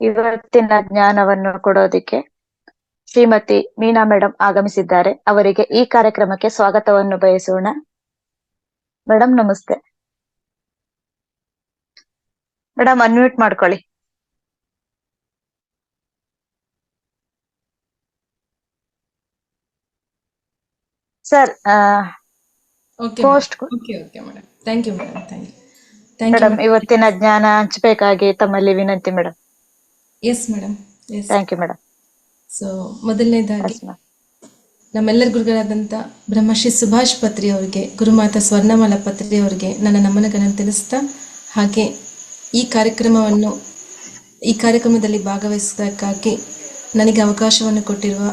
ಇವತ್ತಿನ ಜ್ಞಾನವನ್ನು ಕೊಡೋದಿಕ್ಕೆ ಶ್ರೀಮತಿ ಮೀನಾ ಮೇಡಮ್ ಆಗಮಿಸಿದ್ದಾರೆ. ಅವರಿಗೆ ಈ ಕಾರ್ಯಕ್ರಮಕ್ಕೆ ಸ್ವಾಗತವನ್ನು ಬಯಸೋಣ. ಮೇಡಮ್ ನಮಸ್ತೆ. ಮೇಡಮ್ ಅನ್ಮ್ಯೂಟ್ ಮಾಡ್ಕೊಳ್ಳಿ. ಸರ್ ಮೇಡಮ್ ಇವತ್ತಿನ ಜ್ಞಾನ ಹಂಚಬೇಕಾಗಿ ತಮ್ಮಲ್ಲಿ ವಿನಂತಿ madam. Yes madam. Thank you madam. So ಮೊದಲನೇದಾಗಿ ನಮ್ಮೆಲ್ಲರ ಗುರುಗಳಾದಂಥ ಬ್ರಹ್ಮಶ್ರೀ ಸುಭಾಷ್ ಪತ್ರಿ ಅವರಿಗೆ, ಗುರುಮಾತಾ ಸ್ವರ್ಣಮಾಲಾ ಪತ್ರಿ ಅವರಿಗೆ ನನ್ನ ನಮನಗಳನ್ನು ತಿಳಿಸ್ತಾ, ಹಾಗೆ ಈ ಕಾರ್ಯಕ್ರಮದಲ್ಲಿ ಭಾಗವಹಿಸೋದಕ್ಕಾಗಿ ನನಗೆ ಅವಕಾಶವನ್ನು ಕೊಟ್ಟಿರುವ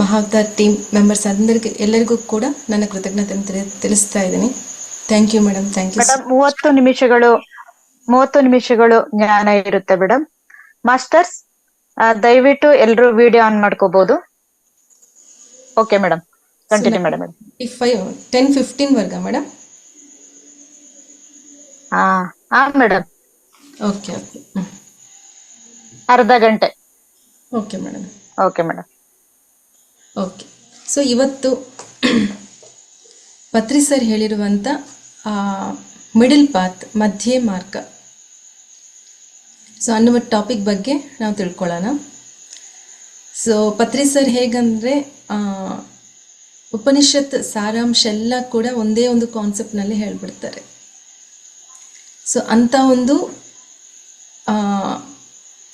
ಮಹಾವತಾರ್ ಟೀಮ್ ಮೆಂಬರ್ಸ್ ಎಲ್ಲರಿಗೂ ಕೂಡ ನನ್ನ ಕೃತಜ್ಞತೆ ತಿಳಿಸ್ತಾ ಇದ್ದೀನಿ. Thank you madam. Thank you. 30 ನಿಮಿಷಗಳು ಜ್ಞಾನ ಇರುತ್ತೆ ಮೇಡಮ್. ಮಾಸ್ಟರ್ಸ್ ದಯವಿಟ್ಟು ಎಲ್ಲರೂ ವಿಡಿಯೋ ಆನ್ ಮಾಡ್ಕೋಬಹುದು. Okay madam, continue madam. 10-15 ವರ್ಗ ಮೇಡಮ್. ಹಾ ಮೇಡಮ್. ಓಕೆ ಓಕೆ, ಅರ್ಧ ಗಂಟೆ. Okay madam. Okay madam. Okay. So ಇವತ್ತು ಪತ್ರಿ ಸರ್ ಹೇಳಿರುವಂಥ ಮಿಡಲ್ ಪಾತ್, ಮಧ್ಯೆ ಮಾರ್ಗ, ಸೊ ಅನ್ನುವ ಟಾಪಿಕ್ ಬಗ್ಗೆ ನಾವು ತಿಳ್ಕೊಳ್ಳೋಣ. ಸೊ ಪತ್ರಿ ಸರ್ ಹೇಗಂದರೆ ಉಪನಿಷತ್ ಸಾರಾಂಶ ಎಲ್ಲ ಕೂಡ ಒಂದೇ ಒಂದು ಕಾನ್ಸೆಪ್ಟ್ನಲ್ಲಿ ಹೇಳಿಬಿಡ್ತಾರೆ. ಸೊ ಅಂಥ ಒಂದು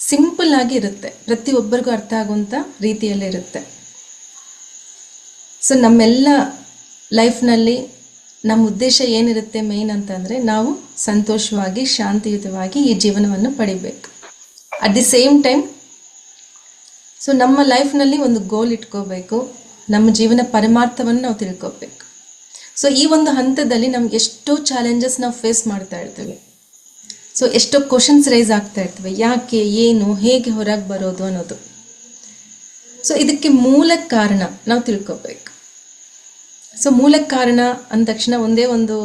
ಸಿಂಪಲ್ ಆಗಿ ಇರುತ್ತೆ, ಪ್ರತಿಯೊಬ್ಬರಿಗೂ ಅರ್ಥ ಆಗುವಂಥ ರೀತಿಯಲ್ಲಿ ಇರುತ್ತೆ. ಸೊ ನಮ್ಮೆಲ್ಲ ಲೈಫ್ನಲ್ಲಿ ನಮ್ಮ ಉದ್ದೇಶ ಏನಿರುತ್ತೆ ಮೇಯ್ನ್ ಅಂತಂದರೆ, ನಾವು ಸಂತೋಷವಾಗಿ ಶಾಂತಿಯುತವಾಗಿ ಈ ಜೀವನವನ್ನು ಪಡಿಬೇಕು. At the same time so ನಮ್ಮ ಲೈಫ್ನಲ್ಲಿ ಒಂದು ಗೋಲ್ ಇಟ್ಕೋಬೇಕು, ನಮ್ಮ ಜೀವನ ಪರಮಾರ್ಥವನ್ನು ನಾವು ತಿಳ್ಕೋಬೇಕು. ಸೊ ಈ ಒಂದು ಹಂತದಲ್ಲಿ ನಮ್ಗೆ ಎಷ್ಟೋ ಚಾಲೆಂಜಸ್ ನಾವು ಫೇಸ್ ಮಾಡ್ತಾ ಇರ್ತೀವಿ. ಸೊ ಎಷ್ಟೋ ಕ್ವಶನ್ಸ್ ರೈಸ್ ಆಗ್ತಾ ಇರ್ತವೆ, ಯಾಕೆ, ಏನು, ಹೇಗೆ ಹೊರಗೆ ಬರೋದು ಅನ್ನೋದು. ಸೊ ಇದಕ್ಕೆ ಮೂಲ ಕಾರಣ ನಾವು ತಿಳ್ಕೋಬೇಕು. ಸೊ ಮೂಲ ಕಾರಣ ಅಂದ ತಕ್ಷಣ ಒಂದೇ ಒಂದು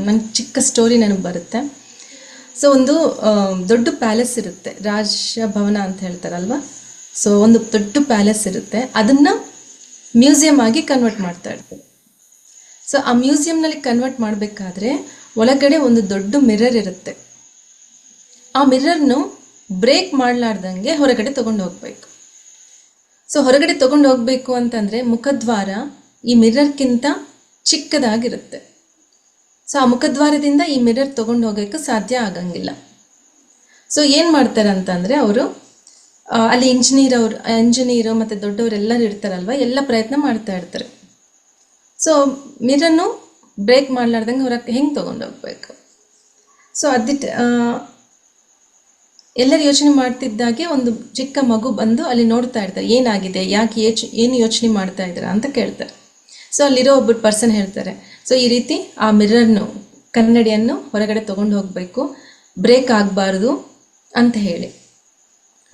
ನಂಗೆ ಚಿಕ್ಕ ಸ್ಟೋರಿ ನನಗೆ ಬರುತ್ತೆ. ಸೊ ಒಂದು ದೊಡ್ಡ ಪ್ಯಾಲೇಸ್ ಇರುತ್ತೆ, ರಾಜಭವನ ಅಂತ ಹೇಳ್ತಾರಲ್ವ. ಸೊ ಒಂದು ದೊಡ್ಡ ಪ್ಯಾಲೇಸ್ ಇರುತ್ತೆ, ಅದನ್ನು ಮ್ಯೂಸಿಯಂ ಆಗಿ ಕನ್ವರ್ಟ್ ಮಾಡ್ತಾ ಇರ್ತಾರೆ. ಸೊ ಆ ಮ್ಯೂಸಿಯಂನಲ್ಲಿ ಕನ್ವರ್ಟ್ ಮಾಡಬೇಕಾದ್ರೆ ಒಳಗಡೆ ಒಂದು ದೊಡ್ಡ ಮಿರರ್ ಇರುತ್ತೆ. ಆ ಮಿರರ್ನು ಬ್ರೇಕ್ ಮಾಡಲಾರ್ದಂಗೆ ಹೊರಗಡೆ ತೊಗೊಂಡು ಹೋಗಬೇಕು. ಸೊ ಹೊರಗಡೆ ತೊಗೊಂಡು ಹೋಗಬೇಕು ಅಂತಂದರೆ ಮುಖದ್ವಾರ ಈ ಮಿರರ್ಗಿಂತ ಚಿಕ್ಕದಾಗಿರುತ್ತೆ. ಸೊ ಆ ಮುಖದ್ವಾರದಿಂದ ಈ ಮಿರರ್ ತೊಗೊಂಡು ಹೋಗೋಕ್ಕೆ ಸಾಧ್ಯ ಆಗಂಗಿಲ್ಲ. ಸೊ ಏನು ಮಾಡ್ತಾರೆ ಅಂತಂದರೆ ಅವರು ಅಲ್ಲಿ ಇಂಜಿನಿಯರು ಮತ್ತು ದೊಡ್ಡವರೆಲ್ಲರೂ ಇರ್ತಾರಲ್ವ, ಎಲ್ಲ ಪ್ರಯತ್ನ ಮಾಡ್ತಾ ಇರ್ತಾರೆ. ಸೊ ಮಿರನ್ನು ಬ್ರೇಕ್ ಮಾಡಲಾರ್ದಂಗೆ ಹೊರಗೆ ಹೆಂಗೆ ತೊಗೊಂಡು ಹೋಗ್ಬೇಕು. ಸೊ ಎಲ್ಲರೂ ಯೋಚನೆ ಮಾಡ್ತಿದ್ದಾಗೆ ಒಂದು ಚಿಕ್ಕ ಮಗು ಬಂದು ಅಲ್ಲಿ ನೋಡ್ತಾ ಇರ್ತಾರೆ, ಏನಾಗಿದೆ, ಯಾಕೆ ಏನು ಯೋಚನೆ ಮಾಡ್ತಾ ಇದ್ದೀರಾ ಅಂತ ಕೇಳ್ತಾರೆ. ಸೊ ಅಲ್ಲಿರೋ ಒಬ್ಬರು ಪರ್ಸನ್ ಹೇಳ್ತಾರೆ, ಸೊ ಈ ರೀತಿ ಆ ಮಿರರ್ನು, ಕನ್ನಡಿಯನ್ನು ಹೊರಗಡೆ ತೊಗೊಂಡು ಹೋಗಬೇಕು, ಬ್ರೇಕ್ ಆಗಬಾರ್ದು ಅಂತ ಹೇಳಿ.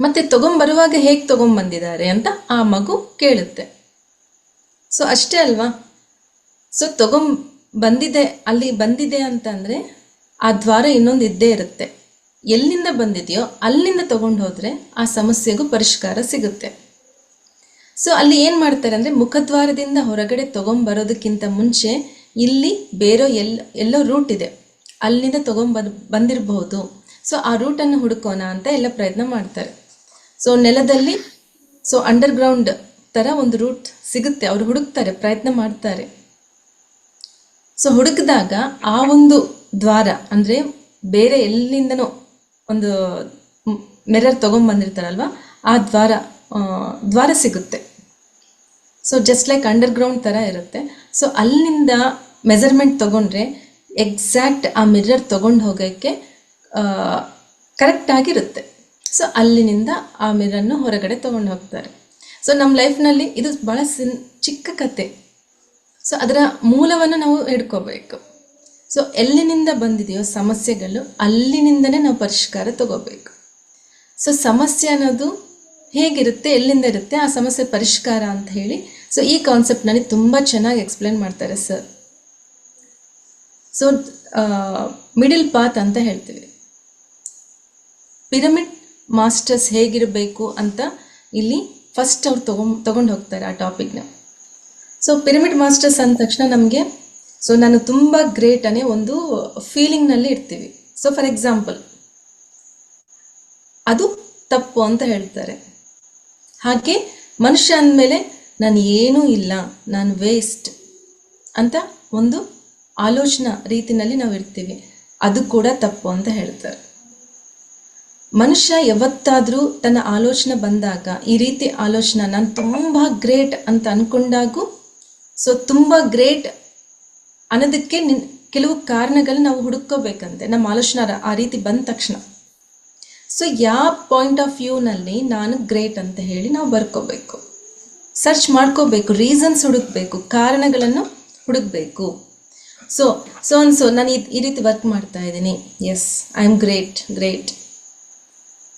ಮತ್ತು ತೊಗೊಂಬರುವಾಗ ಹೇಗೆ ತೊಗೊಂಬಂದಿದ್ದಾರೆ ಅಂತ ಆ ಮಗು ಕೇಳುತ್ತೆ. ಸೊ ಅಷ್ಟೇ ಅಲ್ವಾ. ಸೊ ಅಲ್ಲಿ ಬಂದಿದೆ ಅಂತಂದರೆ ಆ ದ್ವಾರ ಇನ್ನೊಂದು ಇದ್ದೇ ಇರುತ್ತೆ. ಎಲ್ಲಿಂದ ಬಂದಿದೆಯೋ ಅಲ್ಲಿಂದ ತೊಗೊಂಡು ಹೋದರೆ ಆ ಸಮಸ್ಯೆಗೂ ಪರಿಷ್ಕಾರ ಸಿಗುತ್ತೆ. ಸೊ ಅಲ್ಲಿ ಏನು ಮಾಡ್ತಾರೆ ಅಂದರೆ, ಮುಖದ್ವಾರದಿಂದ ಹೊರಗಡೆ ತೊಗೊಂಬರೋದಕ್ಕಿಂತ ಮುಂಚೆ ಇಲ್ಲಿ ಬೇರೆ ಎಲ್ಲೋ ರೂಟ್ ಇದೆ, ಅಲ್ಲಿಂದ ಬಂದಿರಬಹುದು. ಸೊ ಆ ರೂಟನ್ನು ಹುಡುಕೋಣ ಅಂತ ಎಲ್ಲ ಪ್ರಯತ್ನ ಮಾಡ್ತಾರೆ. ಸೊ ನೆಲದಲ್ಲಿ ಅಂಡರ್ಗ್ರೌಂಡ್ ಥರ ಒಂದು ರೂಟ್ ಸಿಗುತ್ತೆ, ಅವರು ಹುಡುಕ್ತಾರೆ, ಪ್ರಯತ್ನ ಮಾಡ್ತಾರೆ. ಸೊ ಹುಡುಕಿದಾಗ ಆ ಒಂದು ದ್ವಾರ ಅಂದರೆ ಬೇರೆ ಎಲ್ಲಿಂದನೋ ಒಂದು ಮಿರರ್ ತೊಗೊಂಬಂದಿರ್ತಾರಲ್ವ, ಆ ದ್ವಾರ ಸಿಗುತ್ತೆ. ಸೊ ಜಸ್ಟ್ ಲೈಕ್ ಅಂಡರ್ಗ್ರೌಂಡ್ ಥರ ಇರುತ್ತೆ. ಸೊ ಅಲ್ಲಿಂದ ಮೆಜರ್ಮೆಂಟ್ ತೊಗೊಂಡ್ರೆ ಎಕ್ಸಾಕ್ಟ್ ಆ ಮಿರರ್ ತೊಗೊಂಡು ಹೋಗೋಕ್ಕೆ ಕರೆಕ್ಟಾಗಿರುತ್ತೆ. ಸೊ ಅಲ್ಲಿನಿಂದ ಆ ಮಿರನ್ನು ಹೊರಗಡೆ ತೊಗೊಂಡು ಹೋಗ್ತಾರೆ. ಸೊ ನಮ್ಮ ಲೈಫ್ನಲ್ಲಿ ಇದು ಭಾಳ ಚಿಕ್ಕ ಕತೆ. ಸೊ ಅದರ ಮೂಲವನ್ನು ನಾವು ಹಿಡ್ಕೋಬೇಕು. ಸೊ ಎಲ್ಲಿನಿಂದ ಬಂದಿದೆಯೋ ಸಮಸ್ಯೆಗಳು, ಅಲ್ಲಿನಿಂದನೇ ನಾವು ಪರಿಷ್ಕಾರ ತಗೋಬೇಕು. ಸೊ ಸಮಸ್ಯೆ ಅನ್ನೋದು ಹೇಗಿರುತ್ತೆ, ಎಲ್ಲಿಂದ ಇರುತ್ತೆ, ಆ ಸಮಸ್ಯೆ ಪರಿಷ್ಕಾರ ಅಂತ ಹೇಳಿ ಸೊ ಈ ಕಾನ್ಸೆಪ್ಟ್ನಲ್ಲಿ ತುಂಬ ಚೆನ್ನಾಗಿ ಎಕ್ಸ್ಪ್ಲೇನ್ ಮಾಡ್ತಾರೆ ಸರ್. ಸೊ ಮಿಡಲ್ ಪಾತ್ ಅಂತ ಹೇಳ್ತೀವಿ. ಪಿರಮಿಡ್ ಮಾಸ್ಟರ್ಸ್ ಹೇಗಿರಬೇಕು ಅಂತ ಇಲ್ಲಿ ಫಸ್ಟ್ ಅವ್ರು ತಗೊಂಡು ಹೋಗ್ತಾರೆ ಆ ಟಾಪಿಕ್ನ. ಸೊ ಪಿರಮಿಡ್ ಮಾಸ್ಟರ್ಸ್ ಅಂದ ತಕ್ಷಣ ನಮಗೆ ಸೊ ನಾನು ತುಂಬ ಗ್ರೇಟ್ ಅನ್ನೋ ಒಂದು ಫೀಲಿಂಗ್ನಲ್ಲಿ ಇರ್ತೀವಿ. ಸೊ ಫಾರ್ ಎಕ್ಸಾಂಪಲ್ ಅದು ತಪ್ಪು ಅಂತ ಹೇಳ್ತಾರೆ. ಹಾಗೆ ಮನುಷ್ಯ ಅಂದಮೇಲೆ ನಾನು ಏನೂ ಇಲ್ಲ, ನಾನು ವೇಸ್ಟ್ ಅಂತ ಒಂದು ಆಲೋಚನಾ ರೀತಿನಲ್ಲಿ ನಾವು ಇರ್ತೀವಿ. ಅದು ಕೂಡ ತಪ್ಪು ಅಂತ ಹೇಳ್ತಾರೆ. ಮನುಷ್ಯ ಯಾವತ್ತಾದರೂ ತನ್ನ ಆಲೋಚನೆ ಬಂದಾಗ ಈ ರೀತಿ ಆಲೋಚನೆ ನಾನು ತುಂಬ ಗ್ರೇಟ್ ಅಂತ ಅಂದ್ಕೊಂಡಾಗೂ ಸೊ ತುಂಬ ಗ್ರೇಟ್ ಅನ್ನೋದಕ್ಕೆ ಕೆಲವು ಕಾರಣಗಳು ನಾವು ಹುಡುಕೋಬೇಕಂತೆ ನಮ್ಮ ಆಲೋಚನೆ ಆ ರೀತಿ ಬಂದ ತಕ್ಷಣ. ಸೊ ಯಾವ ಪಾಯಿಂಟ್ ಆಫ್ ವ್ಯೂನಲ್ಲಿ ನಾನು ಗ್ರೇಟ್ ಅಂತ ಹೇಳಿ ನಾವು ಬರ್ಕೋಬೇಕು, ಸರ್ಚ್ ಮಾಡ್ಕೋಬೇಕು, ರೀಸನ್ಸ್ ಹುಡುಕ್ಬೇಕು, ಕಾರಣಗಳನ್ನು ಹುಡುಕ್ಬೇಕು. ಸೊ ನಾನು ಈ ರೀತಿ ವರ್ಕ್ ಮಾಡ್ತಾ ಇದ್ದೀನಿ, yes I am great.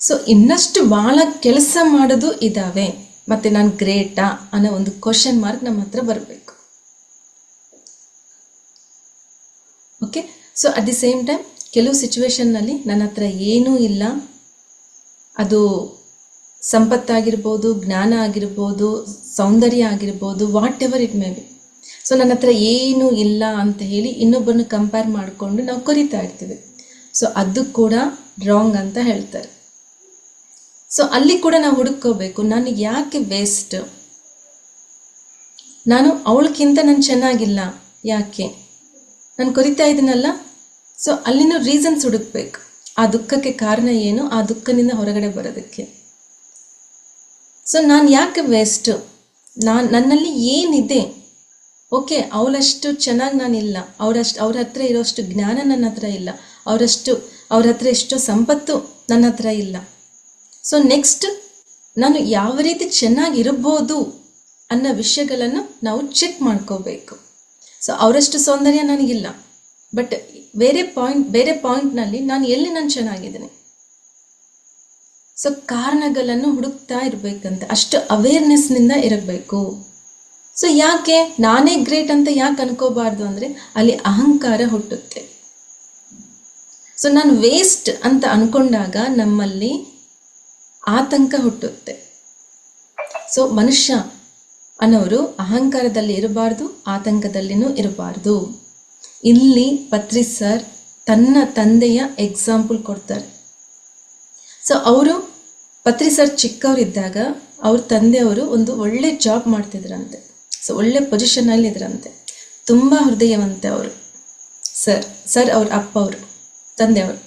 So ಇನ್ನಷ್ಟು ಭಾಳ ಕೆಲಸ ಮಾಡೋದು ಇದ್ದಾವೆ, ಮತ್ತು ನಾನು ಗ್ರೇಟಾ ಅನ್ನೋ ಒಂದು ಕ್ವಶನ್ ಮಾರ್ಕ್ ನಮ್ಮ ಹತ್ರ ಬರಬೇಕು. Okay, so at the same time ಕೆಲವು ಸಿಚುವೇಶನ್ನಲ್ಲಿ ನನ್ನ ಹತ್ರ ಏನೂ ಇಲ್ಲ, ಅದು ಸಂಪತ್ತಾಗಿರ್ಬೋದು, ಜ್ಞಾನ ಆಗಿರ್ಬೋದು, ಸೌಂದರ್ಯ ಆಗಿರ್ಬೋದು, what ever it may be. So ನನ್ನ ಹತ್ರ ಏನೂ ಇಲ್ಲ ಅಂತ ಹೇಳಿ ಇನ್ನೊಬ್ಬರನ್ನು ಕಂಪೇರ್ ಮಾಡಿಕೊಂಡು ನಾವು ಕೊರಿತಾ ಇರ್ತೀವಿ. ಸೊ ಅದು ಕೂಡ ರಾಂಗ್ ಅಂತ ಹೇಳ್ತಾರೆ. ಸೊ ಅಲ್ಲಿ ಕೂಡ ನಾವು ಹುಡುಕೋಬೇಕು, ನಾನು ಯಾಕೆ ವೇಸ್ಟ್, ನಾನು ಅವಳಕ್ಕಿಂತ ನಾನು ಚೆನ್ನಾಗಿಲ್ಲ, ಯಾಕೆ ನಾನು ಕೊರಿತಾ ಇದ್ದೀನಲ್ಲ. ಸೊ ಅಲ್ಲಿನೂ ರೀಸನ್ಸ್ ಹುಡುಕ್ಬೇಕು, ಆ ದುಃಖಕ್ಕೆ ಕಾರಣ ಏನು, ಆ ದುಃಖದಿಂದ ಹೊರಗಡೆ ಬರೋದಕ್ಕೆ. ಸೊ ನಾನು ಯಾಕೆ ವೇಸ್ಟು, ನನ್ನಲ್ಲಿ ಏನಿದೆ, ಓಕೆ ಅವಳಷ್ಟು ಚೆನ್ನಾಗಿ ನಾನಿಲ್ಲ, ಅವ್ರ ಹತ್ರ ಇರೋಷ್ಟು ಜ್ಞಾನ ನನ್ನ ಹತ್ರ ಇಲ್ಲ, ಅವ್ರ ಹತ್ರ ಎಷ್ಟೋ ಸಂಪತ್ತು ನನ್ನ ಹತ್ರ ಇಲ್ಲ. ಸೊ ನೆಕ್ಸ್ಟ್ ನಾನು ಯಾವ ರೀತಿ ಚೆನ್ನಾಗಿರ್ಬೋದು ಅನ್ನೋ ವಿಷಯಗಳನ್ನು ನಾವು ಚೆಕ್ ಮಾಡ್ಕೋಬೇಕು. ಸೊ ಅವರಷ್ಟು ಸೌಂದರ್ಯ ನನಗಿಲ್ಲ, ಬಟ್ ಬೇರೆ ಪಾಯಿಂಟ್ನಲ್ಲಿ ನಾನು ಚೆನ್ನಾಗಿದ್ದೇನೆ. ಸೊ ಕಾರಣಗಳನ್ನು ಹುಡುಕ್ತಾ ಇರಬೇಕಂತೆ, ಅಷ್ಟು ಅವೇರ್ನೆಸ್ನಿಂದ ಇರಬೇಕು. ಸೊ ಯಾಕೆ ನಾನೇ ಗ್ರೇಟ್ ಅಂತ ಯಾಕೆ ಅನ್ಕೋಬಾರ್ದು ಅಂದರೆ ಅಲ್ಲಿ ಅಹಂಕಾರ ಹುಟ್ಟುತ್ತೆ. ಸೊ ನಾನು ವೇಸ್ಟ್ ಅಂತ ಅನ್ಕೊಂಡಾಗ ನಮ್ಮಲ್ಲಿ ಆತಂಕ ಹುಟ್ಟುತ್ತೆ. ಸೊ ಮನುಷ್ಯ ಅನ್ನೋರು ಅಹಂಕಾರದಲ್ಲಿ ಇರಬಾರ್ದು, ಆತಂಕದಲ್ಲಿನೂ ಇರಬಾರ್ದು. ಇಲ್ಲಿ ಪತ್ರಿ ಸರ್ ತನ್ನ ತಂದೆಯ ಎಕ್ಸಾಂಪಲ್ ಕೊಡ್ತಾರೆ. ಸೊ ಪತ್ರಿ ಸರ್ ಚಿಕ್ಕವರಿದ್ದಾಗ ಅವ್ರ ತಂದೆಯವರು ಒಂದು ಒಳ್ಳೆ ಜಾಬ್ ಮಾಡ್ತಿದ್ರಂತೆ. ಸೊ ಒಳ್ಳೆ ಪೊಸಿಷನಲ್ಲಿ ಇದ್ರಂತೆ, ತುಂಬ ಹೃದಯವಂತೆ ಅವರು ಸರ್ ಅವ್ರ ಅಪ್ಪ ಅವರು ತಂದೆಯವರು.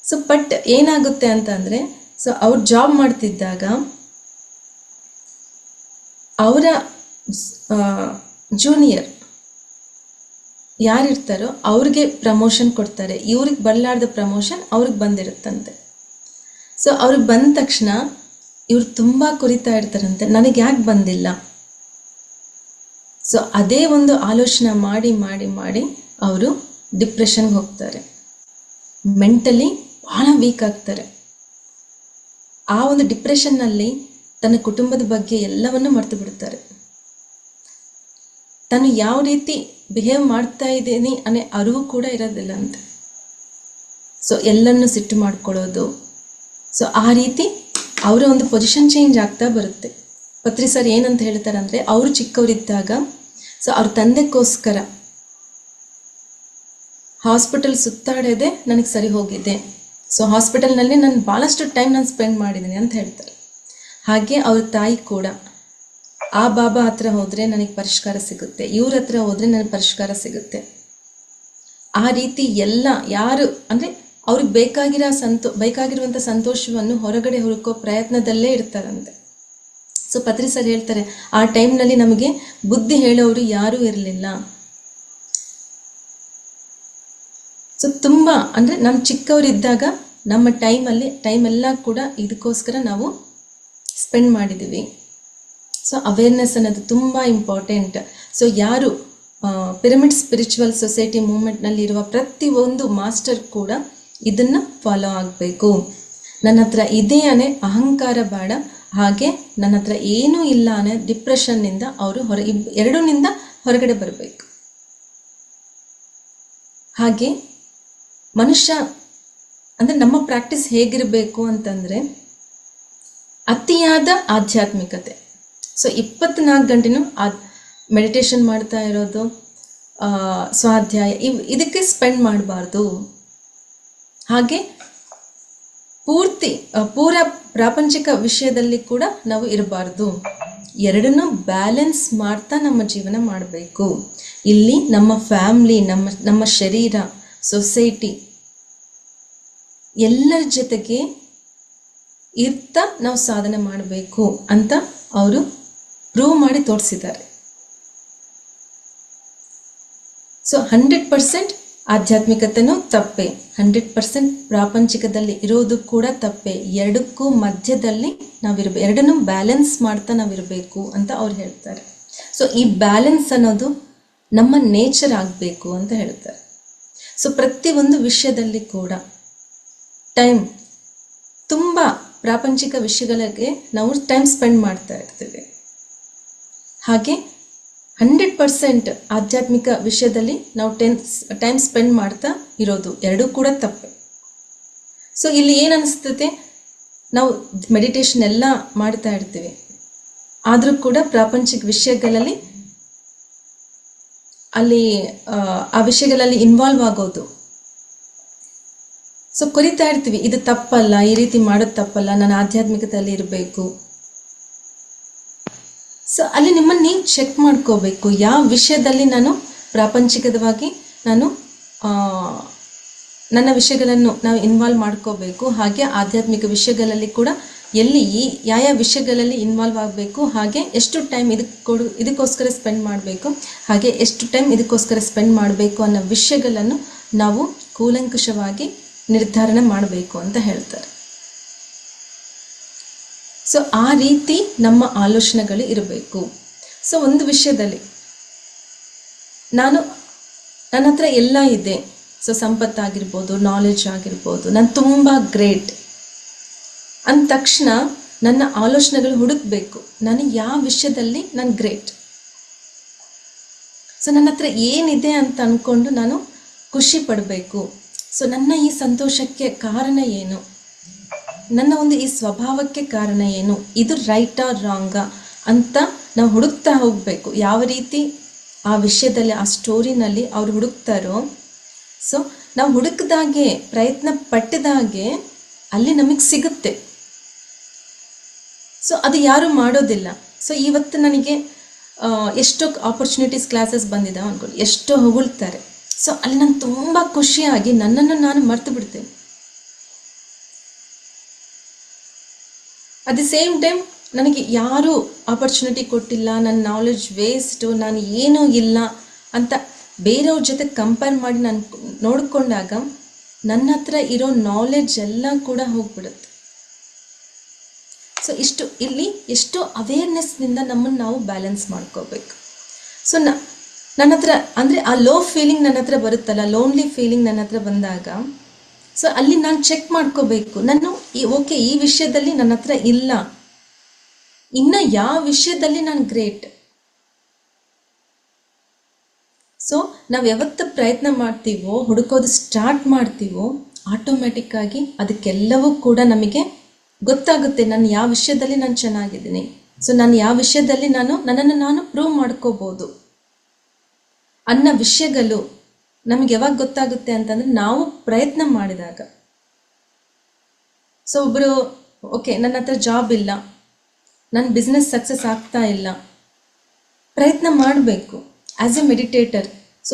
ಸೊ ಬಟ್ ಏನಾಗುತ್ತೆ ಅಂತ ಅಂದರೆ, ಸೊ ಅವ್ರು ಜಾಬ್ ಮಾಡ್ತಿದ್ದಾಗ ಅವರ ಜೂನಿಯರ್ ಯಾರಿರ್ತಾರೋ ಅವ್ರಿಗೆ ಪ್ರಮೋಷನ್ ಕೊಡ್ತಾರೆ, ಇವ್ರಿಗೆ ಬರಲಾರ್ದ ಪ್ರಮೋಷನ್ ಅವ್ರಿಗೆ ಬಂದಿರುತ್ತಂತೆ. ಸೊ ಅವ್ರಿಗೆ ಬಂದ ತಕ್ಷಣ ಇವ್ರು ತುಂಬ ಕುರಿತಾ ಇರ್ತಾರಂತೆ, ನನಗೆ ಯಾಕೆ ಬಂದಿಲ್ಲ. ಸೊ ಅದೇ ಒಂದು ಆಲೋಚನೆ ಮಾಡಿ ಮಾಡಿ ಮಾಡಿ ಅವರು ಡಿಪ್ರೆಷನ್ಗೆ ಹೋಗ್ತಾರೆ, ಮೆಂಟಲಿ ಭಾಳ ವೀಕ್ ಆಗ್ತಾರೆ. ಆ ಒಂದು ಡಿಪ್ರೆಷನ್ನಲ್ಲಿ ತನ್ನ ಕುಟುಂಬದ ಬಗ್ಗೆ ಎಲ್ಲವನ್ನೂ ಮರೆತು ಬಿಡ್ತಾರೆ. ತಾನು ಯಾವ ರೀತಿ ಬಿಹೇವ್ ಮಾಡ್ತಾ ಇದ್ದೀನಿ ಅನ್ನೋ ಅರಿವು ಕೂಡ ಇರೋದಿಲ್ಲ ಅಂತೆ. ಸೊ ಎಲ್ಲನೂ ಸಿಟ್ಟು ಮಾಡ್ಕೊಳ್ಳೋದು. ಸೊ ಆ ರೀತಿ ಅವರ ಒಂದು ಪೊಸಿಷನ್ ಚೇಂಜ್ ಆಗ್ತಾ ಬರುತ್ತೆ. ಪತ್ರಿ ಸರ್ ಏನಂತ ಹೇಳ್ತಾರೆ ಅಂದರೆ, ಅವರು ಚಿಕ್ಕವರಿದ್ದಾಗ ಸೊ ಅವ್ರ ತಂದೆಗೋಸ್ಕರ ಹಾಸ್ಪಿಟಲ್ ಸುತ್ತಾಡೋದೇ ನನಗೆ ಸರಿ ಹೋಗಿದೆ. ಸೊ ಹಾಸ್ಪಿಟಲ್ನಲ್ಲಿ ನಾನು ಭಾಳಷ್ಟು ಟೈಮ್ ಸ್ಪೆಂಡ್ ಮಾಡಿದ್ದೀನಿ ಅಂತ ಹೇಳ್ತಾರೆ. ಹಾಗೆ ಅವ್ರ ತಾಯಿ ಕೂಡ, ಆ ಬಾಬಾ ಹತ್ರ ಹೋದರೆ ನನಗೆ ಪರಿಷ್ಕಾರ ಸಿಗುತ್ತೆ, ಇವ್ರ ಹತ್ರ ಹೋದರೆ ನನಗೆ ಪರಿಷ್ಕಾರ ಸಿಗುತ್ತೆ. ಆ ರೀತಿ ಎಲ್ಲ ಯಾರು ಅಂದರೆ ಅವ್ರಿಗೆ ಬೇಕಾಗಿರುವಂಥ ಸಂತೋಷವನ್ನು ಹೊರಗಡೆ ಹುಡುಕೋ ಪ್ರಯತ್ನದಲ್ಲೇ ಇರ್ತಾರಂತೆ. ಸೊ ಪತ್ರಿ ಸರ್ ಹೇಳ್ತಾರೆ, ಆ ಟೈಮ್ನಲ್ಲಿ ನಮಗೆ ಬುದ್ಧಿ ಹೇಳೋರು ಯಾರೂ ಇರಲಿಲ್ಲ. ಸೊ ತುಂಬ ಅಂದರೆ ನಮ್ಮ ಚಿಕ್ಕವರಿದ್ದಾಗ ನಮ್ಮ ಟೈಮೆಲ್ಲ ಕೂಡ ಇದಕ್ಕೋಸ್ಕರ ನಾವು ಸ್ಪೆಂಡ್ ಮಾಡಿದ್ದೀವಿ. ಸೊ ಅವೇರ್ನೆಸ್ ಅನ್ನೋದು ತುಂಬ ಇಂಪಾರ್ಟೆಂಟ್. ಸೊ ಯಾರು ಪಿರಮಿಡ್ ಸ್ಪಿರಿಚುವಲ್ ಸೊಸೈಟಿ ಮೂವ್ಮೆಂಟ್ನಲ್ಲಿ ಇರುವ ಪ್ರತಿಯೊಂದು ಮಾಸ್ಟರ್ ಕೂಡ ಇದನ್ನು ಫಾಲೋ ಆಗಬೇಕು. ನನ್ನ ಹತ್ರ ಇದೆ ಅನ್ನೋ ಅಹಂಕಾರ ಬೇಡ, ಹಾಗೆ ನನ್ನ ಹತ್ರ ಏನೂ ಇಲ್ಲ ಅನ್ನೋ ಡಿಪ್ರೆಷನ್ನಿಂದ ಅವರು ಎರಡೂನಿಂದ ಹೊರಗಡೆ ಬರಬೇಕು. ಹಾಗೆ ಮನುಷ್ಯ ಅಂದರೆ ನಮ್ಮ ಪ್ರಾಕ್ಟೀಸ್ ಹೇಗಿರಬೇಕು ಅಂತಂದರೆ ಅತಿಯಾದ ಆಧ್ಯಾತ್ಮಿಕತೆ. ಸೊ 24 ಗಂಟೆನೂ ಮೆಡಿಟೇಷನ್ ಮಾಡ್ತಾ ಇರೋದು, ಸ್ವಾಧ್ಯಾಯ ಇದಕ್ಕೆ ಸ್ಪೆಂಡ್ ಮಾಡಬಾರ್ದು. ಹಾಗೆ ಪೂರ ಪ್ರಾಪಂಚಿಕ ವಿಷಯದಲ್ಲಿ ಕೂಡ ನಾವು ಇರಬಾರ್ದು. ಎರಡನ್ನೂ ಬ್ಯಾಲೆನ್ಸ್ ಮಾಡ್ತಾ ನಮ್ಮ ಜೀವನ ಮಾಡಬೇಕು. ಇಲ್ಲಿ ನಮ್ಮ ಫ್ಯಾಮ್ಲಿ, ನಮ್ಮ ಶರೀರ, ಸೊಸೈಟಿ ಎಲ್ಲರ ಜೊತೆಗೆ ಇರ್ತಾ ನಾವು ಸಾಧನೆ ಮಾಡಬೇಕು ಅಂತ ಅವರು ಪ್ರೂವ್ ಮಾಡಿ ತೋರಿಸಿದ್ದಾರೆ. ಸೊ 100% ಆಧ್ಯಾತ್ಮಿಕತೆನೂ ತಪ್ಪೆ, 100% ಪ್ರಾಪಂಚಿಕದಲ್ಲಿ ಇರೋದು ಕೂಡ ತಪ್ಪೆ. ಎರಡಕ್ಕೂ ಮಧ್ಯದಲ್ಲಿ ನಾವಿರಬೇಕು, ಎರಡನ್ನೂ ಬ್ಯಾಲೆನ್ಸ್ ಮಾಡ್ತಾ ನಾವಿರಬೇಕು ಅಂತ ಅವ್ರು ಹೇಳ್ತಾರೆ. ಸೊ ಈ ಬ್ಯಾಲೆನ್ಸ್ ಅನ್ನೋದು ನಮ್ಮ ನೇಚರ್ ಆಗಬೇಕು ಅಂತ ಹೇಳ್ತಾರೆ. ಸೊ ಪ್ರತಿಯೊಂದು ವಿಷಯದಲ್ಲಿ ಕೂಡ ಟೈಮ್, ತುಂಬ ಪ್ರಾಪಂಚಿಕ ವಿಷಯಗಳಿಗೆ ನಾವು ಟೈಮ್ ಸ್ಪೆಂಡ್ ಮಾಡ್ತಾ ಇರ್ತೀವಿ. ಹಾಗೆ 100% ಆಧ್ಯಾತ್ಮಿಕ ವಿಷಯದಲ್ಲಿ ನಾವು ಟೈಮ್ ಸ್ಪೆಂಡ್ ಮಾಡ್ತಾ ಇರೋದು, ಎರಡೂ ಕೂಡ ತಪ್ಪೆ. ಸೊ ಇಲ್ಲಿ ಏನು ಅನಿಸ್ತದೆ, ನಾವು ಮೆಡಿಟೇಷನ್ ಎಲ್ಲ ಮಾಡ್ತಾ ಇರ್ತೀವಿ, ಆದರೂ ಕೂಡ ಪ್ರಾಪಂಚಿಕ ವಿಷಯಗಳಲ್ಲಿ ಆ ವಿಷಯಗಳಲ್ಲಿ ಇನ್ವಾಲ್ವ್ ಆಗೋದು. ಸೊ ಕೊರಿತಾ ಇರ್ತೀವಿ, ಇದು ತಪ್ಪಲ್ಲ, ಈ ರೀತಿ ಮಾಡೋದು ತಪ್ಪಲ್ಲ, ನಾನು ಆಧ್ಯಾತ್ಮಿಕತೆಯಲ್ಲಿ ಇರಬೇಕು. ಸೊ ಅಲ್ಲಿ ನಿಮ್ಮನ್ನು ನೀವು ಚೆಕ್ ಮಾಡ್ಕೋಬೇಕು, ಯಾವ ವಿಷಯದಲ್ಲಿ ನಾನು ಪ್ರಾಪಂಚಿಕವಾಗಿ ನನ್ನ ವಿಷಯಗಳನ್ನು ನಾವು ಇನ್ವಾಲ್ವ್ ಮಾಡ್ಕೋಬೇಕು, ಹಾಗೆ ಆಧ್ಯಾತ್ಮಿಕ ವಿಷಯಗಳಲ್ಲಿ ಕೂಡ ಎಲ್ಲಿ ಯಾವ ವಿಷಯಗಳಲ್ಲಿ ಇನ್ವಾಲ್ವ್ ಆಗಬೇಕು, ಹಾಗೆ ಎಷ್ಟು ಟೈಮ್ ಇದಕ್ಕೋಸ್ಕರ ಸ್ಪೆಂಡ್ ಮಾಡಬೇಕು, ಹಾಗೆ ಎಷ್ಟು ಟೈಮ್ ಇದಕ್ಕೋಸ್ಕರ ಸ್ಪೆಂಡ್ ಮಾಡಬೇಕು ಅನ್ನೋ ವಿಷಯಗಳನ್ನು ನಾವು ಕೂಲಂಕಷವಾಗಿ ನಿರ್ಧಾರ ಮಾಡಬೇಕು ಅಂತ ಹೇಳ್ತಾರೆ. ಸೊ ಆ ರೀತಿ ನಮ್ಮ ಆಲೋಚನೆಗಳು ಇರಬೇಕು. ಸೊ ಒಂದು ವಿಷಯದಲ್ಲಿ ನನ್ನ ಹತ್ರ ಎಲ್ಲ ಇದೆ, ಸೊ ಸಂಪತ್ತಾಗಿರ್ಬೋದು, ನಾಲೆಡ್ಜ್ ಆಗಿರ್ಬೋದು, ನಾನು ತುಂಬ ಗ್ರೇಟ್ ಅಂದ ತಕ್ಷಣ ನನ್ನ ಆಲೋಚನೆಗಳು ಹುಡುಕಬೇಕು, ನಾನು ಯಾವ ವಿಷಯದಲ್ಲಿ ನಾನು ಗ್ರೇಟ್. ಸೊ ನನ್ನ ಹತ್ರ ಏನಿದೆ ಅಂತ ಅಂದ್ಕೊಂಡು ನಾನು ಖುಷಿ ಪಡಬೇಕು. ಸೊ ನನ್ನ ಈ ಸಂತೋಷಕ್ಕೆ ಕಾರಣ ಏನು, ನನ್ನ ಒಂದು ಈ ಸ್ವಭಾವಕ್ಕೆ ಕಾರಣ ಏನು, ಇದು ರೈಟಾ ರಾಂಗಾ ಅಂತ ನಾವು ಹುಡುಕ್ತಾ ಹೋಗಬೇಕು. ಯಾವ ರೀತಿ ಆ ವಿಷಯದಲ್ಲಿ, ಆ ಸ್ಟೋರಿನಲ್ಲಿ ಅವ್ರು ಹುಡುಕ್ತಾರೋ, ಸೊ ನಾವು ಹುಡುಕಿದಾಗೆ, ಪ್ರಯತ್ನ ಪಟ್ಟಿದಾಗೆ ಅಲ್ಲಿ ನಮಗೆ ಸಿಗುತ್ತೆ. ಸೊ ಅದು ಯಾರೂ ಮಾಡೋದಿಲ್ಲ. ಸೊ ಇವತ್ತು ನನಗೆ ಎಷ್ಟೋ ಆಪರ್ಚುನಿಟೀಸ್, ಕ್ಲಾಸಸ್ ಬಂದಿದ್ದಾವೆ ಅಂದ್ಕೊಳ್ಳಿ, ಎಷ್ಟೋ ಹೊಗಳ್ತಾರೆ. ಸೊ ಅಲ್ಲಿ ನಾನು ತುಂಬ ಖುಷಿಯಾಗಿ ನನ್ನನ್ನು ನಾನು ಮರ್ತು ಬಿಡ್ತೇನೆ. ಅಟ್ ದಿ ಸೇಮ್ ಟೈಮ್ ನನಗೆ ಯಾರೂ ಆಪರ್ಚುನಿಟಿ ಕೊಟ್ಟಿಲ್ಲ, ನನ್ನ ನಾಲೆಡ್ಜ್ ವೇಸ್ಟು, ನಾನು ಏನೂ ಇಲ್ಲ ಅಂತ ಬೇರೆಯವ್ರ ಜೊತೆ ಕಂಪೇರ್ ಮಾಡಿ ನಾನು ನೋಡಿಕೊಂಡಾಗ ನನ್ನ ಹತ್ರ ಇರೋ ನಾಲೆಡ್ಜ್ ಎಲ್ಲ ಕೂಡ ಹೋಗ್ಬಿಡುತ್ತೆ. ಸೊ ಇಲ್ಲಿ ಎಷ್ಟೋ ಅವೇರ್ನೆಸ್ನಿಂದ ನಮ್ಮನ್ನು ನಾವು ಬ್ಯಾಲೆನ್ಸ್ ಮಾಡ್ಕೋಬೇಕು. ಸೊ ನನ್ನ ಹತ್ರ ಅಂದರೆ ಆ ಲೋ ಫೀಲಿಂಗ್ ನನ್ನ ಹತ್ರ ಬರುತ್ತಲ್ಲ, ಲೋನ್ಲಿ ಫೀಲಿಂಗ್ ನನ್ನ ಹತ್ರ ಬಂದಾಗ, ಸೊ ಅಲ್ಲಿ ನಾನು ಚೆಕ್ ಮಾಡ್ಕೋಬೇಕು, ನಾನು ಓಕೆ ಈ ವಿಷಯದಲ್ಲಿ ನನ್ನ ಹತ್ರ ಇಲ್ಲ, ಇನ್ನು ಯಾವ ವಿಷಯದಲ್ಲಿ ನಾನು ಗ್ರೇಟ್. ಸೊ ನಾವು ಯಾವತ್ತು ಪ್ರಯತ್ನ ಮಾಡ್ತೀವೋ, ಹುಡುಕೋದು ಸ್ಟಾರ್ಟ್ ಮಾಡ್ತೀವೋ, ಆಟೋಮ್ಯಾಟಿಕ್ಕಾಗಿ ಅದಕ್ಕೆಲ್ಲವೂ ಕೂಡ ನಮಗೆ ಗೊತ್ತಾಗುತ್ತೆ, ನಾನು ಯಾವ ವಿಷಯದಲ್ಲಿ ನಾನು ಚೆನ್ನಾಗಿದ್ದೀನಿ, ಸೊ ನಾನು ಯಾವ ವಿಷಯದಲ್ಲಿ ನನ್ನನ್ನು ನಾನು ಪ್ರೂವ್ ಮಾಡ್ಕೋಬೋದು ಅನ್ನೋ ವಿಷಯಗಳು ನಮಗೆ ಯಾವಾಗ ಗೊತ್ತಾಗುತ್ತೆ ಅಂತಂದರೆ ನಾವು ಪ್ರಯತ್ನ ಮಾಡಿದಾಗ. ಸೊ ಒಬ್ಬರು ಓಕೆ ನನ್ನ ಹತ್ರ ಜಾಬ್ ಇಲ್ಲ, ನನ್ನ ಬಿಸ್ನೆಸ್ ಸಕ್ಸಸ್ ಆಗ್ತಾ ಇಲ್ಲ, ಪ್ರಯತ್ನ ಮಾಡಬೇಕು ಆ್ಯಸ್ ಎ ಮೆಡಿಟೇಟರ್. ಸೊ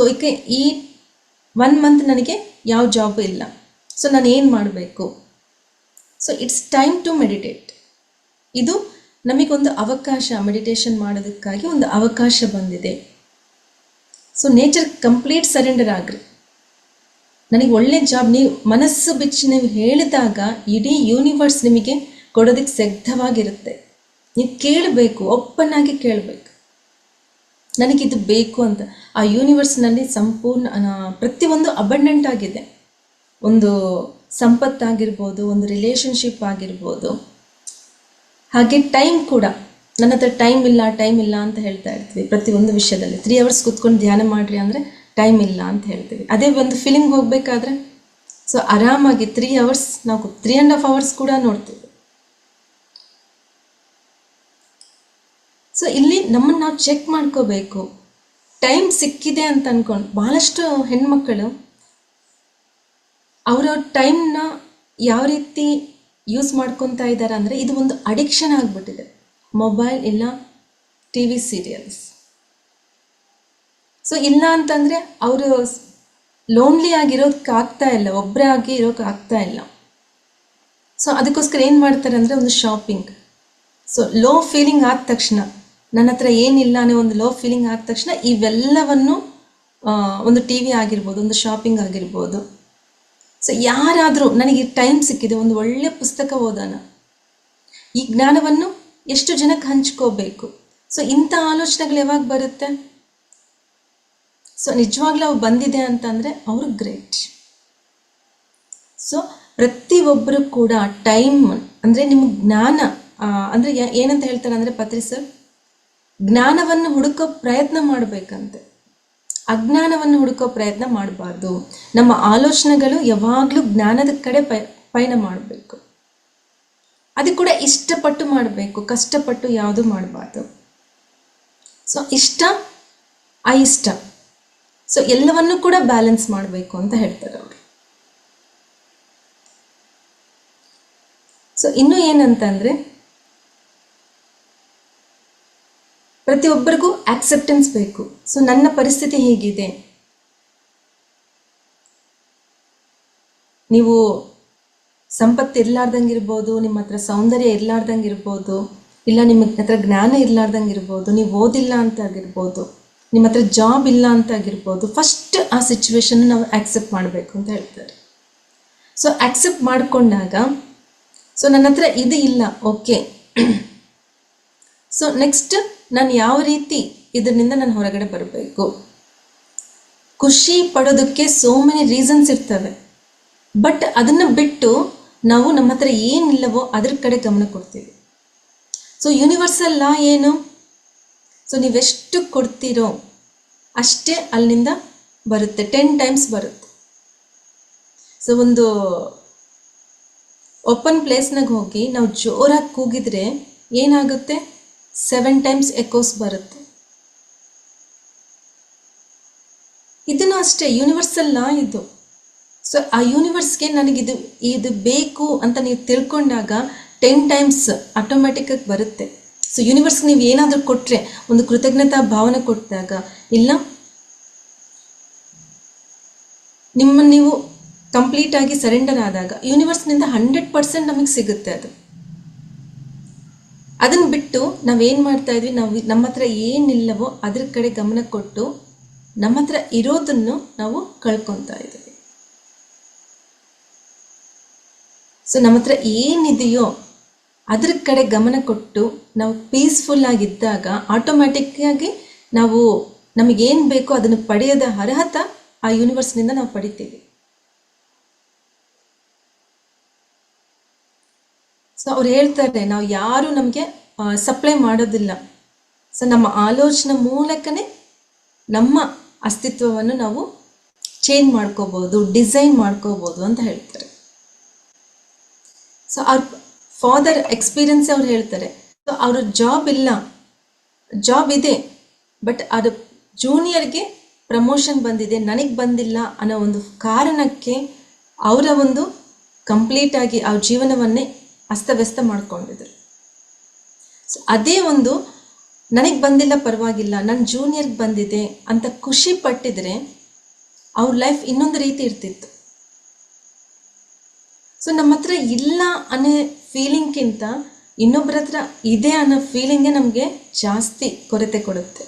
ಈ 1 ಮಂತ್ ನನಗೆ ಯಾವ ಜಾಬ್ ಇಲ್ಲ, ಸೊ ನಾನು ಏನು ಮಾಡಬೇಕು? So it's time to meditate. ಇದು ನಮಗೊಂದು ಅವಕಾಶ, ಮೆಡಿಟೇಷನ್ ಮಾಡೋದಕ್ಕಾಗಿ ಒಂದು ಅವಕಾಶ ಬಂದಿದೆ. ಸೊ ನೇಚರ್ ಕಂಪ್ಲೀಟ್ ಸರೆಂಡರ್ ಆಗ್ರಿ. ನನಗೆ ಒಳ್ಳೆ ಜಾಬ್, ನೀವು ಮನಸ್ಸು ಬಿಚ್ಚಿ ನೀವು ಹೇಳಿದಾಗ ಇಡೀ ಯೂನಿವರ್ಸ್ ನಿಮಗೆ ಕೊಡೋದಕ್ಕೆ ಸಿದ್ಧವಾಗಿರುತ್ತೆ. ನೀವು ಕೇಳಬೇಕು, ಓಪನ್ ಆಗಿ ಕೇಳಬೇಕು, ನನಗಿದು ಬೇಕು ಅಂತ. ಆ ಯೂನಿವರ್ಸ್ನಲ್ಲಿ ಸಂಪೂರ್ಣ ಪ್ರತಿಯೊಂದು ಅಬಂಡೆಂಟ್ ಆಗಿದೆ. ಒಂದು ಸಂಪತ್ತಾಗಿರ್ಬೋದು, ಒಂದು ರಿಲೇಷನ್ಶಿಪ್ ಆಗಿರ್ಬೋದು, ಹಾಗೆ ಟೈಮ್ ಕೂಡ. ನನ್ನ ಹತ್ರ ಟೈಮ್ ಇಲ್ಲ ಅಂತ ಹೇಳ್ತಾ ಇರ್ತೀವಿ ಪ್ರತಿಯೊಂದು ವಿಷಯದಲ್ಲಿ. 3 hours ಕೂತ್ಕೊಂಡು ಧ್ಯಾನ ಮಾಡಿರಿ ಅಂದರೆ ಟೈಮ್ ಇಲ್ಲ ಅಂತ ಹೇಳ್ತೀವಿ. ಅದೇ ಒಂದು ಫಿಲಿಂಗ್ ಹೋಗಬೇಕಾದ್ರೆ ಸೊ ಆರಾಮಾಗಿ 3 ಅವರ್ಸ್ ನಾವು 3.5 ಅವರ್ಸ್ ಕೂಡ ನೋಡ್ತೀವಿ. ಸೊ ಇಲ್ಲಿ ನಮ್ಮನ್ನು ನಾವು ಚೆಕ್ ಮಾಡ್ಕೋಬೇಕು. ಟೈಮ್ ಸಿಕ್ಕಿದೆ ಅಂತ ಅನ್ಕೊಂಡು ಭಾಳಷ್ಟು ಹೆಣ್ಮಕ್ಕಳು ಅವರ ಟೈಮ್ನ ಯಾವ ರೀತಿ ಯೂಸ್ ಮಾಡ್ಕೊತಾ ಇದ್ದಾರೆ ಅಂದರೆ ಇದು ಒಂದು ಅಡಿಕ್ಷನ್ ಆಗಿಬಿಟ್ಟಿದೆ. ಮೊಬೈಲ್ ಇಲ್ಲ ಟಿ ವಿ ಸೀರಿಯಲ್ಸ್. ಸೊ ಇಲ್ಲ ಅಂತಂದರೆ ಅವರು ಲೋನ್ಲಿ ಆಗಿರೋದಕ್ಕೆ ಆಗ್ತಾ ಇಲ್ಲ, ಒಬ್ಬರೇ ಆಗಿ ಇರೋಕೆ ಆಗ್ತಾ ಇಲ್ಲ. ಸೊ ಅದಕ್ಕೋಸ್ಕರ ಏನು ಮಾಡ್ತಾರೆ ಅಂದರೆ ಒಂದು ಶಾಪಿಂಗ್. ಸೊ ಲೋ ಫೀಲಿಂಗ್ ಆದ ತಕ್ಷಣ, ನನ್ನ ಹತ್ರ ಏನಿಲ್ಲ ಅನ್ನೋ ಒಂದು ಲೋ ಫೀಲಿಂಗ್ ಆದ ತಕ್ಷಣ ಇವೆಲ್ಲವನ್ನು ಒಂದು ಟಿ ವಿ ಆಗಿರ್ಬೋದು, ಒಂದು ಶಾಪಿಂಗ್ ಆಗಿರ್ಬೋದು. ಸೊ ಯಾರಾದರೂ ನನಗೆ ಟೈಮ್ ಸಿಕ್ಕಿದೆ, ಒಂದು ಒಳ್ಳೆ ಪುಸ್ತಕ ಓದೋಣ, ಈ ಜ್ಞಾನವನ್ನು ಎಷ್ಟು ಜನಕ್ಕೆ ಹಂಚ್ಕೋಬೇಕು. ಸೊ ಇಂಥ ಆಲೋಚನೆಗಳು ಯಾವಾಗ ಬರುತ್ತೆ? ಸೊ ನಿಜವಾಗ್ಲೂ ಅವು ಬಂದಿದೆ ಅಂತಂದರೆ ಅವರು ಗ್ರೇಟ್. ಸೊ ಪ್ರತಿಯೊಬ್ಬರು ಕೂಡ ಟೈಮ್ ಅಂದರೆ ನಿಮ್ಗೆ ಜ್ಞಾನ ಅಂದರೆ ಏನಂತ ಹೇಳ್ತಾರೆ ಅಂದರೆ ಪತ್ರಿ ಸರ್, ಜ್ಞಾನವನ್ನು ಹುಡುಕೋ ಪ್ರಯತ್ನ ಮಾಡಬೇಕಂತೆ, ಅಜ್ಞಾನವನ್ನು ಹುಡುಕೋ ಪ್ರಯತ್ನ ಮಾಡಬಾರ್ದು. ನಮ್ಮ ಆಲೋಚನೆಗಳು ಯಾವಾಗಲೂ ಜ್ಞಾನದ ಕಡೆ ಪಯಣ ಮಾಡಬೇಕು. ಅದು ಕೂಡ ಇಷ್ಟಪಟ್ಟು ಮಾಡಬೇಕು, ಕಷ್ಟಪಟ್ಟು ಯಾವುದು ಮಾಡಬಾರ್ದು. ಸೊ ಇಷ್ಟ ಅಯಿಷ್ಟ, ಸೊ ಎಲ್ಲವನ್ನೂ ಕೂಡ ಬ್ಯಾಲೆನ್ಸ್ ಮಾಡಬೇಕು ಅಂತ ಹೇಳ್ತಾರೆ ಅವರು. ಸೊ ಇನ್ನೂ ಏನಂತಂದರೆ ಪ್ರತಿಯೊಬ್ಬರಿಗೂ ಆಕ್ಸೆಪ್ಟೆನ್ಸ್ ಬೇಕು. ಸೊ ನನ್ನ ಪರಿಸ್ಥಿತಿ ಹೇಗಿದೆ, ನೀವು ಸಂಪತ್ತು ಇರಲಾರ್ದಂಗೆ ಇರ್ಬೋದು, ನಿಮ್ಮ ಹತ್ರ ಸೌಂದರ್ಯ ಇರಲಾರ್ದಂಗೆ ಇರ್ಬೋದು, ಇಲ್ಲ ನಿಮ್ಮ ಹತ್ರ ಜ್ಞಾನ ಇರಲಾರ್ದಂಗೆ ಇರ್ಬೋದು, ನೀವು ಓದಿಲ್ಲ ಅಂತ ಆಗಿರ್ಬೋದು, ನಿಮ್ಮ ಹತ್ರ ಜಾಬ್ ಇಲ್ಲ ಅಂತ ಆಗಿರ್ಬೋದು. ಫಸ್ಟ್ ಆ ಸಿಚುವೇಶನ್ ನಾವು ಆಕ್ಸೆಪ್ಟ್ ಮಾಡಬೇಕು ಅಂತ ಹೇಳ್ತಾರೆ. ಸೊ ಆಕ್ಸೆಪ್ಟ್ ಮಾಡಿಕೊಂಡಾಗ, ಸೊ ನನ್ನ ಹತ್ರ ಇದು ಇಲ್ಲ, ಓಕೆ, ಸೊ ನೆಕ್ಸ್ಟ್ ನಾನು ಯಾವ ರೀತಿ ಇದರಿಂದ ನಾನು ಹೊರಗಡೆ ಬರಬೇಕು. ಖುಷಿ ಪಡೋದಕ್ಕೆ ಸೋ ಮೆನಿ ರೀಸನ್ಸ್ ಇರ್ತವೆ, ಬಟ್ ಅದನ್ನು ಬಿಟ್ಟು ನಾವು ನಮ್ಮ ಹತ್ರ ಏನಿಲ್ಲವೋ ಅದ್ರ ಕಡೆ ಗಮನ ಕೊಡ್ತೀವಿ. ಸೊ ಯೂನಿವರ್ಸಲ್ ಲಾ ಏನು? ಸೊ ನೀವೆಷ್ಟು ಕೊಡ್ತೀರೋ ಅಷ್ಟೇ ಅಲ್ಲಿಂದ ಬರುತ್ತೆ, 10 ಟೈಮ್ಸ್ ಬರುತ್ತೆ. ಸೊ ಒಂದು ಓಪನ್ ಪ್ಲೇಸ್ನಾಗ ಹೋಗಿ ನಾವು ಜೋರಾಗಿ ಕೂಗಿದ್ರೆ ಏನಾಗುತ್ತೆ? 7 ಟೈಮ್ಸ್ ಎಕೋಸ್ ಬರುತ್ತೆ. ಇದನ್ನು ಅಷ್ಟೇ, ಯೂನಿವರ್ಸಲ್ ಲಾ ಇದು. ಸೊ ಆ ಯೂನಿವರ್ಸ್ಗೆ ನನಗಿದು ಇದು ಬೇಕು ಅಂತ ನೀವು ತಿಳ್ಕೊಂಡಾಗ 10 ಟೈಮ್ಸ್ ಆಟೋಮ್ಯಾಟಿಕ್ಕಾಗಿ ಬರುತ್ತೆ. ಸೊ ಯೂನಿವರ್ಸ್ಗೆ ನೀವು ಏನಾದರೂ ಕೊಟ್ಟರೆ, ಒಂದು ಕೃತಜ್ಞತಾ ಭಾವನೆ ಕೊಟ್ಟಾಗ, ಇಲ್ಲ ನಿಮ್ಮನ್ನು ನೀವು ಕಂಪ್ಲೀಟಾಗಿ ಸರೆಂಡರ್ ಆದಾಗ ಯೂನಿವರ್ಸ್ನಿಂದ 100% ನಮಗೆ ಸಿಗುತ್ತೆ. ಅದನ್ನು ಬಿಟ್ಟು ನಾವೇನು ಮಾಡ್ತಾ ಇದ್ವಿ, ನಮ್ಮ ಹತ್ರ ಏನಿಲ್ಲವೋ ಅದ್ರ ಕಡೆ ಗಮನ ಕೊಟ್ಟು ನಮ್ಮ ಹತ್ರ ಇರೋದನ್ನು ನಾವು ಕಳ್ಕೊತಾ ಇದ್ದೀವಿ. ಸೊ ನಮ್ಮ ಹತ್ರ ಏನಿದೆಯೋ ಅದ್ರ ಕಡೆ ಗಮನ ಕೊಟ್ಟು ನಾವು ಪೀಸ್ಫುಲ್ ಆಗಿದ್ದಾಗ ಆಟೋಮ್ಯಾಟಿಕ್ಕಾಗಿ ನಾವು ನಮಗೇನು ಬೇಕೋ ಅದನ್ನು ಪಡೆಯೋದ ಅರ್ಹತೆ ಆ ಯೂನಿವರ್ಸ್ನಿಂದ ನಾವು ಪಡಿತೀವಿ. ಸೊ ಅವ್ರು ಹೇಳ್ತಾರೆ, ನಾವು ಯಾರು ನಮಗೆ ಸಪ್ಲೈ ಮಾಡೋದಿಲ್ಲ. ಸೊ ನಮ್ಮ ಆಲೋಚನೆ ಮೂಲಕನೇ ನಮ್ಮ ಅಸ್ತಿತ್ವವನ್ನು ನಾವು ಚೇಂಜ್ ಮಾಡ್ಕೋಬೋದು, ಡಿಸೈನ್ ಮಾಡ್ಕೋಬೋದು ಅಂತ ಹೇಳ್ತಾರೆ. ಸೊ ಅವ್ರ ಫಾದರ್ ಎಕ್ಸ್ಪೀರಿಯನ್ಸ್ ಅವ್ರು ಹೇಳ್ತಾರೆ. ಸೊ ಅವ್ರ ಜಾಬ್ ಇದೆ, ಬಟ್ ಅದು ಜೂನಿಯರ್ಗೆ ಪ್ರಮೋಷನ್ ಬಂದಿದೆ, ನನಗೆ ಬಂದಿಲ್ಲ ಅನ್ನೋ ಒಂದು ಕಾರಣಕ್ಕೆ ಅವರ ಒಂದು ಕಂಪ್ಲೀಟಾಗಿ ಅವ್ರ ಜೀವನವನ್ನೇ ಅಸ್ತವ್ಯಸ್ತ ಮಾಡ್ಕೊಂಡಿದ್ರು. ಸೊ ಅದೇ ಒಂದು ನನಗೆ ಬಂದಿಲ್ಲ ಪರವಾಗಿಲ್ಲ, ನನ್ನ ಜೂನಿಯರ್ಗೆ ಬಂದಿದೆ ಅಂತ ಖುಷಿ ಪಟ್ಟಿದ್ರೆ ಅವ್ರ ಲೈಫ್ ಇನ್ನೊಂದು ರೀತಿ ಇರ್ತಿತ್ತು. ಸೊ ನಮ್ಮ ಹತ್ರ ಇಲ್ಲ ಅನ್ನೋ ಫೀಲಿಂಗ್ಗಿಂತ ಇನ್ನೊಬ್ಬರ ಹತ್ರ ಇದೆ ಅನ್ನೋ ಫೀಲಿಂಗೇ ನಮಗೆ ಜಾಸ್ತಿ ಕೊರತೆ ಕೊಡುತ್ತೆ.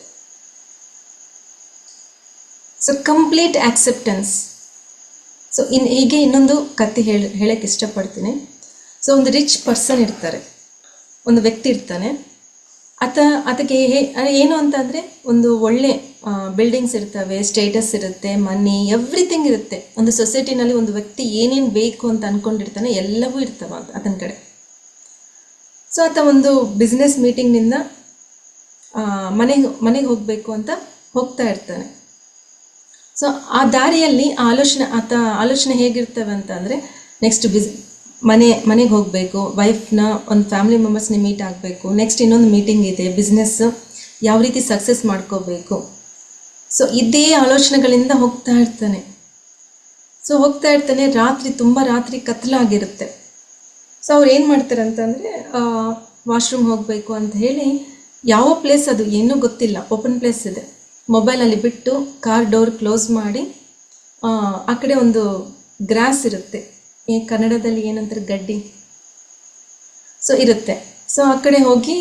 So complete acceptance. ಸೊ ಹೀಗೆ ಇನ್ನೊಂದು ಕತೆ ಹೇಳಕ್ಕೆ ಇಷ್ಟಪಡ್ತೀನಿ. ಸೊ ಒಂದು ರಿಚ್ ಪರ್ಸನ್ ಇರ್ತಾರೆ, ಒಂದು ವ್ಯಕ್ತಿ ಇರ್ತಾನೆ. ಅದಕ್ಕೆ ಏನು ಅಂತಂದರೆ ಒಂದು ಒಳ್ಳೆ ಬಿಲ್ಡಿಂಗ್ಸ್ ಇರ್ತವೆ, ಸ್ಟೇಟಸ್ ಇರುತ್ತೆ, ಮನಿ, ಎವ್ರಿಥಿಂಗ್ ಇರುತ್ತೆ. ಒಂದು ಸೊಸೈಟಿನಲ್ಲಿ ಒಂದು ವ್ಯಕ್ತಿ ಏನೇನು ಬೇಕು ಅಂತ ಅಂದ್ಕೊಂಡಿರ್ತಾನೆ ಎಲ್ಲವೂ ಇರ್ತವೆ ಆತನ ಕಡೆ. ಸೊ ಆತ ಒಂದು ಬಿಸ್ನೆಸ್ ಮೀಟಿಂಗ್ನಿಂದ ಮನೆಗೆ ಹೋಗಬೇಕು ಅಂತ ಹೋಗ್ತಾ ಇರ್ತಾನೆ. ಸೊ ಆ ದಾರಿಯಲ್ಲಿ ಆಲೋಚನೆ ಹೇಗಿರ್ತವೆ ಅಂತಂದರೆ ನೆಕ್ಸ್ಟ್ ಮನೆಗೆ ಹೋಗಬೇಕು, ವೈಫ್ನ ಒಂದು ಫ್ಯಾಮಿಲಿ ಮೆಂಬರ್ಸ್ನ ಮೀಟ್ ಆಗಬೇಕು, ನೆಕ್ಸ್ಟ್ ಇನ್ನೊಂದು ಮೀಟಿಂಗ್ ಇದೆ, ಬಿಸ್ನೆಸ್ ಯಾವ ರೀತಿ ಸಕ್ಸಸ್ ಮಾಡ್ಕೋಬೇಕು. ಸೊ ಇದೇ ಆಲೋಚನೆಗಳಿಂದ ಹೋಗ್ತಾ ಇರ್ತಾನೆ. ತುಂಬ ರಾತ್ರಿ ಕತ್ಲಾಗಿರುತ್ತೆ. ಸೊ ಅವ್ರು ಏನು ಮಾಡ್ತಾರೆ ಅಂತಂದರೆ ವಾಶ್ರೂಮ್ ಹೋಗಬೇಕು ಅಂತ ಹೇಳಿ ಯಾವ ಪ್ಲೇಸ್ ಅದು ಏನೂ ಗೊತ್ತಿಲ್ಲ, ಓಪನ್ ಪ್ಲೇಸ್ ಇದೆ, ಮೊಬೈಲಲ್ಲಿ ಬಿಟ್ಟು ಕಾರ್ ಡೋರ್ ಕ್ಲೋಸ್ ಮಾಡಿ ಆ ಕಡೆ ಒಂದು ಗ್ರಾಸ್ ಇರುತ್ತೆ, ಕನ್ನಡದಲ್ಲಿ ಏನಂತಾರೆ ಗಡ್ಡಿ, ಸೊ ಇರುತ್ತೆ. ಸೊ ಆ ಕಡೆ ಹೋಗಿ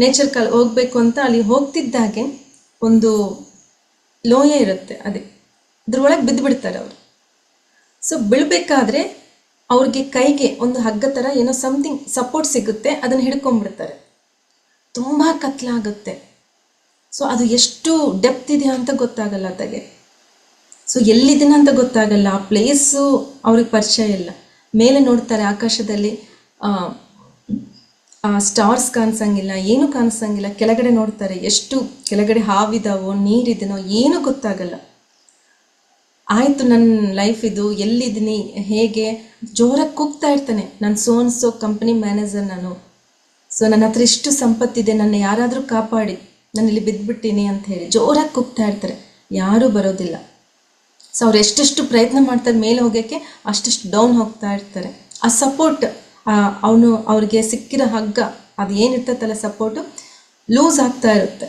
ನೇಚರ್ ಹೋಗಬೇಕು ಅಂತ ಅಲ್ಲಿ ಹೋಗ್ತಿದ್ದಾಗೆ ಒಂದು ಲೋಯ ಇರುತ್ತೆ, ಅದ್ರೊಳಗೆ ಬಿದ್ದು ಬಿಡ್ತಾರೆ ಅವರು. ಸೊ ಬೀಳಬೇಕಾದ್ರೆ ಅವ್ರಿಗೆ ಕೈಗೆ ಒಂದು ಹಗ್ಗ ಥರ ಏನೋ ಸಮಥಿಂಗ್ ಸಪೋರ್ಟ್ ಸಿಗುತ್ತೆ, ಅದನ್ನು ಹಿಡ್ಕೊಂಡ್ಬಿಡ್ತಾರೆ. ತುಂಬ ಕತ್ಲಾಗುತ್ತೆ. ಸೊ ಅದು ಎಷ್ಟು ಡೆಪ್ತ್ ಇದೆ ಅಂತ ಗೊತ್ತಾಗಲ್ಲ ಅದಾಗೆ. ಸೊ ಎಲ್ಲಿದ್ದೀನ ಅಂತ ಗೊತ್ತಾಗಲ್ಲ, ಆ ಪ್ಲೇಸು ಅವ್ರಿಗೆ ಪರಿಚಯ ಇಲ್ಲ. ಮೇಲೆ ನೋಡ್ತಾರೆ ಆಕಾಶದಲ್ಲಿ ಸ್ಟಾರ್ಸ್ ಕಾಣಿಸಂಗಿಲ್ಲ, ಏನೂ ಕಾಣಿಸಂಗಿಲ್ಲ. ಕೆಳಗಡೆ ನೋಡ್ತಾರೆ, ಎಷ್ಟು ಕೆಳಗಡೆ ಹಾವಿದಾವೋ ನೀರಿದೆನೋ ಏನೂ ಗೊತ್ತಾಗಲ್ಲ. ಆಯಿತು ನನ್ನ ಲೈಫ್ ಇದು, ಎಲ್ಲಿದ್ದೀನಿ, ಹೇಗೆ, ಜೋರಾಗಿ ಕೂಗ್ತಾ ಇರ್ತಾನೆ, ನಾನು ಸೋ ಕಂಪ್ನಿ ಮ್ಯಾನೇಜರ್ ನಾನು, ಸೊ ನನ್ನ ಹತ್ರ ಇಷ್ಟು ಸಂಪತ್ತಿದೆ, ನನ್ನ ಯಾರಾದರೂ ಕಾಪಾಡಿ, ನಾನು ಇಲ್ಲಿ ಬಿದ್ದುಬಿಟ್ಟಿನಿ ಅಂತ ಹೇಳಿ ಜೋರಾಗಿ ಕೂಗ್ತಾ ಇರ್ತಾರೆ. ಯಾರೂ ಬರೋದಿಲ್ಲ. ಸೊ ಅವ್ರು ಎಷ್ಟೆಷ್ಟು ಪ್ರಯತ್ನ ಮಾಡ್ತಾರೆ ಮೇಲೆ ಹೋಗೋಕ್ಕೆ, ಅಷ್ಟೆಷ್ಟು ಡೌನ್ ಹೋಗ್ತಾ ಇರ್ತಾರೆ. ಆ ಸಪೋರ್ಟ್ ಅವ್ರಿಗೆ ಸಿಕ್ಕಿರೋ ಹಗ್ಗ ಅದು ಏನಿರ್ತೈತಲ್ಲ ಸಪೋರ್ಟು ಲೂಸ್ ಆಗ್ತಾ ಇರುತ್ತೆ.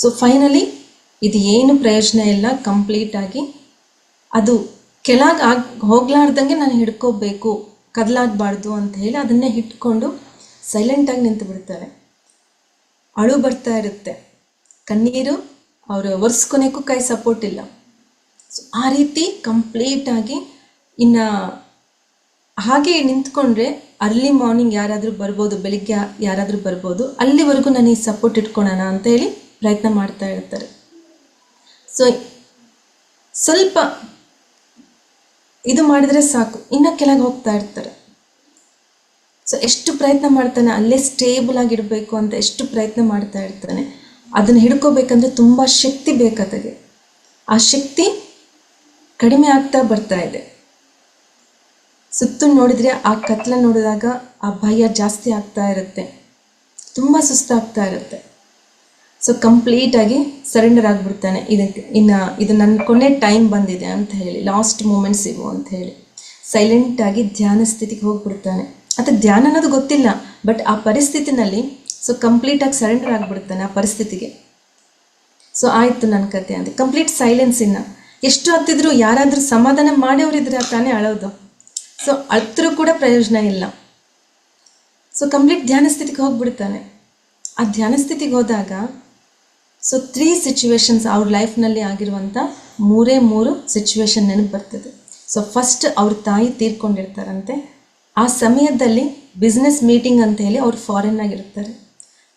ಸೊ ಫೈನಲಿ ಇದು ಏನು ಪ್ರಯೋಜನ ಇಲ್ಲ, ಕಂಪ್ಲೀಟಾಗಿ ಅದು ಕೆಳಗೆ ಹೋಗ್ಲಾರ್ದಂಗೆ ನಾನು ಹಿಡ್ಕೋಬೇಕು, ಕದಲಾಗಬಾರ್ದು ಅಂತ ಹೇಳಿ ಅದನ್ನೇ ಹಿಡ್ಕೊಂಡು ಸೈಲೆಂಟಾಗಿ ನಿಂತು ಬಿಡ್ತಾರೆ. ಅಳು ಬರ್ತಾ ಇರುತ್ತೆ, ಕಣ್ಣೀರು, ಅವರು ಒರೆಸ್ಕೊನೆಗೂ ಕೈ ಸಪೋರ್ಟ್ ಇಲ್ಲ. ಸೊ ಆ ರೀತಿ ಕಂಪ್ಲೀಟಾಗಿ ಇನ್ನು ಹಾಗೆ ನಿಂತ್ಕೊಂಡ್ರೆ ಅರ್ಲಿ ಮಾರ್ನಿಂಗ್ ಯಾರಾದರೂ ಬರ್ಬೋದು, ಬೆಳಿಗ್ಗೆ ಯಾರಾದರೂ ಬರ್ಬೋದು, ಅಲ್ಲಿವರೆಗೂ ನಾನು ಈ ಸಪೋರ್ಟ್ ಇಟ್ಕೊಳ್ಳೋಣ ಅಂತ ಹೇಳಿ ಪ್ರಯತ್ನ ಮಾಡ್ತಾ ಇರ್ತಾರೆ. ಸೊ ಸ್ವಲ್ಪ ಇದು ಮಾಡಿದರೆ ಸಾಕು, ಇನ್ನು ಕೆಳಗೆ ಹೋಗ್ತಾ ಇರ್ತಾರೆ. ಸೊ ಎಷ್ಟು ಪ್ರಯತ್ನ ಮಾಡ್ತಾನೆ, ಅಲ್ಲೇ ಸ್ಟೇಬಲ್ ಆಗಿಡಬೇಕು ಅಂತ ಎಷ್ಟು ಪ್ರಯತ್ನ ಮಾಡ್ತಾ ಇರ್ತಾನೆ. ಅದನ್ನು ಹಿಡ್ಕೋಬೇಕಂದ್ರೆ ತುಂಬ ಶಕ್ತಿ ಬೇಕಾದಾಗೆ. ಆ ಶಕ್ತಿ ಕಡಿಮೆ ಆಗ್ತಾ ಬರ್ತಾ ಇದೆ. ಸುತ್ತ ನೋಡಿದರೆ ಆ ಕತ್ಲ ನೋಡಿದಾಗ ಆ ಭಯ ಜಾಸ್ತಿ ಆಗ್ತಾ ಇರುತ್ತೆ, ತುಂಬ ಸುಸ್ತಾಗ್ತಾ ಇರುತ್ತೆ. ಸೊ ಕಂಪ್ಲೀಟಾಗಿ ಸರೆಂಡರ್ ಆಗಿಬಿಡ್ತಾನೆ. ಇದು ನನ್ನ ಕೊನೆ ಟೈಮ್ ಬಂದಿದೆ ಅಂತ ಹೇಳಿ, ಲಾಸ್ಟ್ ಮೂಮೆಂಟ್ಸ್ ಇವು ಅಂತ ಹೇಳಿ ಸೈಲೆಂಟಾಗಿ ಧ್ಯಾನ ಸ್ಥಿತಿಗೆ ಹೋಗ್ಬಿಡ್ತಾನೆ. ಅಥವಾ ಧ್ಯಾನ ಅನ್ನೋದು ಗೊತ್ತಿಲ್ಲ, ಬಟ್ ಆ ಪರಿಸ್ಥಿತಿನಲ್ಲಿ ಸೊ ಕಂಪ್ಲೀಟಾಗಿ ಸರೆಂಡರ್ ಆಗಿಬಿಡ್ತಾನೆ ಆ ಪರಿಸ್ಥಿತಿಗೆ. ಸೊ ಆಯಿತು ನನ್ನ ಕತೆ ಅಂತ ಕಂಪ್ಲೀಟ್ ಸೈಲೆನ್ಸ್. ಇನ್ನು ಎಷ್ಟು ಹತ್ತಿದ್ರು ಯಾರಾದರೂ ಸಮಾಧಾನ ಮಾಡೋರಿದ್ರೆ ತಾನೇ ಅಳೋದು. ಸೊ ಅಳ್ತರೂ ಕೂಡ ಪ್ರಯೋಜನ ಇಲ್ಲ. ಸೊ ಕಂಪ್ಲೀಟ್ ಧ್ಯಾನ ಸ್ಥಿತಿಗೆ ಹೋಗ್ಬಿಡ್ತಾನೆ. ಆ ಧ್ಯಾನ ಸ್ಥಿತಿಗೆ ಹೋದಾಗ ಸೊ 3 ಸಿಚುವೇಶನ್ಸ್ ಅವ್ರ ಲೈಫ್ನಲ್ಲಿ ಆಗಿರುವಂಥ 3 ಸಿಚುವೇಶನ್ ನೆನಪು ಬರ್ತದೆ. ಸೊ ಫಸ್ಟ್ ಅವ್ರ ತಾಯಿ ತೀರ್ಕೊಂಡಿರ್ತಾರಂತೆ. ಆ ಸಮಯದಲ್ಲಿ ಬಿಸ್ನೆಸ್ ಮೀಟಿಂಗ್ ಅಂತ ಹೇಳಿ ಅವ್ರು ಫಾರಿನ್ನಾಗಿರ್ತಾರೆ.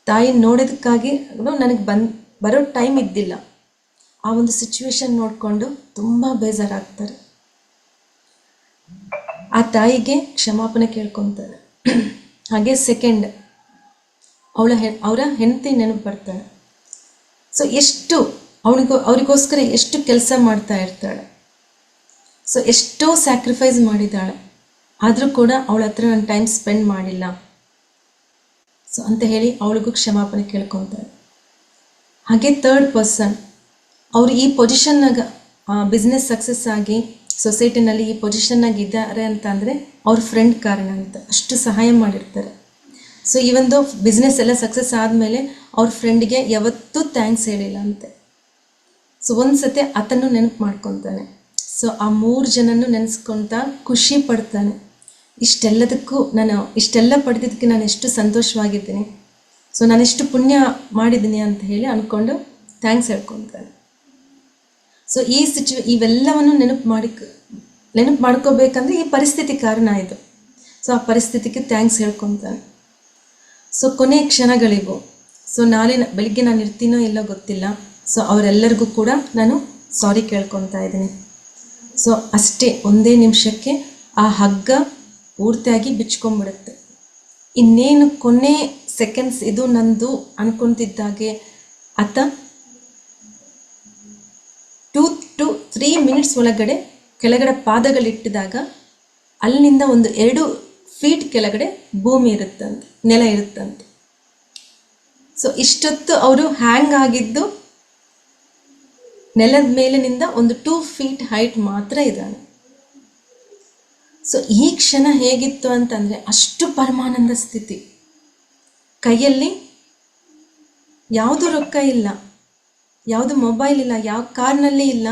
ತಾಯಿ ನೋಡೋದಕ್ಕಾಗಿ ನನಗೆ ಬರೋ ಟೈಮ್ ಇದ್ದಿಲ್ಲ. ಆ ಒಂದು ಸಿಚುವೇಶನ್ ನೋಡಿಕೊಂಡು ತುಂಬ ಬೇಜಾರಾಗ್ತಾರೆ. ಆ ತಾಯಿಗೆ ಕ್ಷಮಾಪಣೆ ಕೇಳ್ಕೊತಾರೆ. ಹಾಗೆ ಸೆಕೆಂಡ್ ಅವರ ಹೆಂಡತಿ ನೆನಪು ಬರ್ತಾಳೆ. ಸೊ ಎಷ್ಟು ಅವರಿಗೋಸ್ಕರ ಎಷ್ಟು ಕೆಲಸ ಮಾಡ್ತಾ ಇರ್ತಾಳೆ. ಸೊ ಎಷ್ಟೋ ಸ್ಯಾಕ್ರಿಫೈಸ್ ಮಾಡಿದ್ದಾಳೆ, ಆದರೂ ಕೂಡ ಅವಳ ಹತ್ರ ನಾನು ಟೈಮ್ ಸ್ಪೆಂಡ್ ಮಾಡಿಲ್ಲ. ಸೊ ಅಂತ ಹೇಳಿ ಅವಳಿಗೂ ಕ್ಷಮಾಪಣೆ ಕೇಳ್ಕೊತಾರೆ. ಹಾಗೆ ಥರ್ಡ್ ಪರ್ಸನ್, ಅವರು ಈ ಪೊಸಿಷನ್ನಾಗ ಬಿಸ್ನೆಸ್ ಸಕ್ಸಸ್ ಆಗಿ ಸೊಸೈಟಿನಲ್ಲಿ ಈ ಪೊಸಿಷನ್ನಾಗ ಇದ್ದಾರೆ ಅಂತ ಅಂದರೆ ಅವ್ರ ಫ್ರೆಂಡ್ ಕಾರಣ ಅಂತ, ಅಷ್ಟು ಸಹಾಯ ಮಾಡಿರ್ತಾರೆ. ಸೊ ಈ ಒಂದು ಬಿಸ್ನೆಸ್ ಎಲ್ಲ ಸಕ್ಸಸ್ ಆದಮೇಲೆ ಅವ್ರ ಫ್ರೆಂಡ್ಗೆ ಯಾವತ್ತೂ ಥ್ಯಾಂಕ್ಸ್ ಹೇಳಿಲ್ಲ ಅಂತೆ. ಸೊ ಒಂದು ಸತಿ ಆತನ್ನು ನೆನಪು ಮಾಡ್ಕೊತಾನೆ. ಸೊ ಆ 3 ಜನನೂ ನೆನೆಸ್ಕೊತಾ ಖುಷಿ ಪಡ್ತಾನೆ. ಇಷ್ಟೆಲ್ಲ ಪಡೆದಿದ್ದಕ್ಕೆ ನಾನು ಎಷ್ಟು ಸಂತೋಷವಾಗಿದ್ದೀನಿ, ಸೊ ನಾನೆಷ್ಟು ಪುಣ್ಯ ಮಾಡಿದ್ದೀನಿ ಅಂತ ಹೇಳಿ ಅಂದ್ಕೊಂಡು ಥ್ಯಾಂಕ್ಸ್ ಹೇಳ್ಕೊತಾನೆ. ಸೊ ಇವೆಲ್ಲವನ್ನು ನೆನಪು ಮಾಡ್ಕೋಬೇಕಂದ್ರೆ ಈ ಪರಿಸ್ಥಿತಿ ಕಾರಣ ಇದು. ಸೊ ಆ ಪರಿಸ್ಥಿತಿಗೆ ಥ್ಯಾಂಕ್ಸ್ ಹೇಳ್ಕೊತಾನೆ. ಸೊ ಕೊನೆ ಕ್ಷಣಗಳಿವು. ಸೊ ನಾಳೆ ಬೆಳಿಗ್ಗೆ ನಾನು ಇರ್ತೀನೋ ಇಲ್ಲೋ ಗೊತ್ತಿಲ್ಲ. ಸೊ ಅವರೆಲ್ಲರಿಗೂ ಕೂಡ ನಾನು ಸಾರಿ ಕೇಳ್ಕೊತಾ ಇದ್ದೀನಿ. ಸೊ ಅಷ್ಟೇ, ಒಂದೇ ನಿಮಿಷಕ್ಕೆ ಆ ಹಗ್ಗ ಪೂರ್ತಿಯಾಗಿ ಬಿಚ್ಕೊಂಡ್ಬಿಡುತ್ತೆ. ಇನ್ನೇನು ಕೊನೆ ಸೆಕೆಂಡ್ಸ್ ಇದು ನಂದು ಅನ್ಕೊತಿದ್ದಾಗೆ ಆತ 3 ಮಿನಿಟ್ಸ್ ಒಳಗಡೆ ಕೆಳಗಡೆ ಪಾದಗಳಿಟ್ಟಿದಾಗ ಅಲ್ಲಿಂದ ಒಂದು 2 ಫೀಟ್ ಕೆಳಗಡೆ ಭೂಮಿ ಇರುತ್ತಂತೆ, ನೆಲ ಇರುತ್ತಂತೆ. ಸೊ ಇಷ್ಟೊತ್ತು ಅವರು ಹ್ಯಾಂಗ್ ಆಗಿದ್ದು ನೆಲದ ಮೇಲಿನಿಂದ ಒಂದು 2 ಫೀಟ್ ಹೈಟ್ ಮಾತ್ರ ಇದ್ದಾನೆ. ಸೊ ಈ ಕ್ಷಣ ಹೇಗಿತ್ತು ಅಂತಂದರೆ ಅಷ್ಟು ಪರಮಾನಂದ ಸ್ಥಿತಿ. ಕೈಯಲ್ಲಿ ಯಾವುದು ರೊಕ್ಕ ಇಲ್ಲ, ಯಾವುದು ಮೊಬೈಲ್ ಇಲ್ಲ, ಯಾವ ಕಾರ್ನಲ್ಲಿ ಇಲ್ಲ,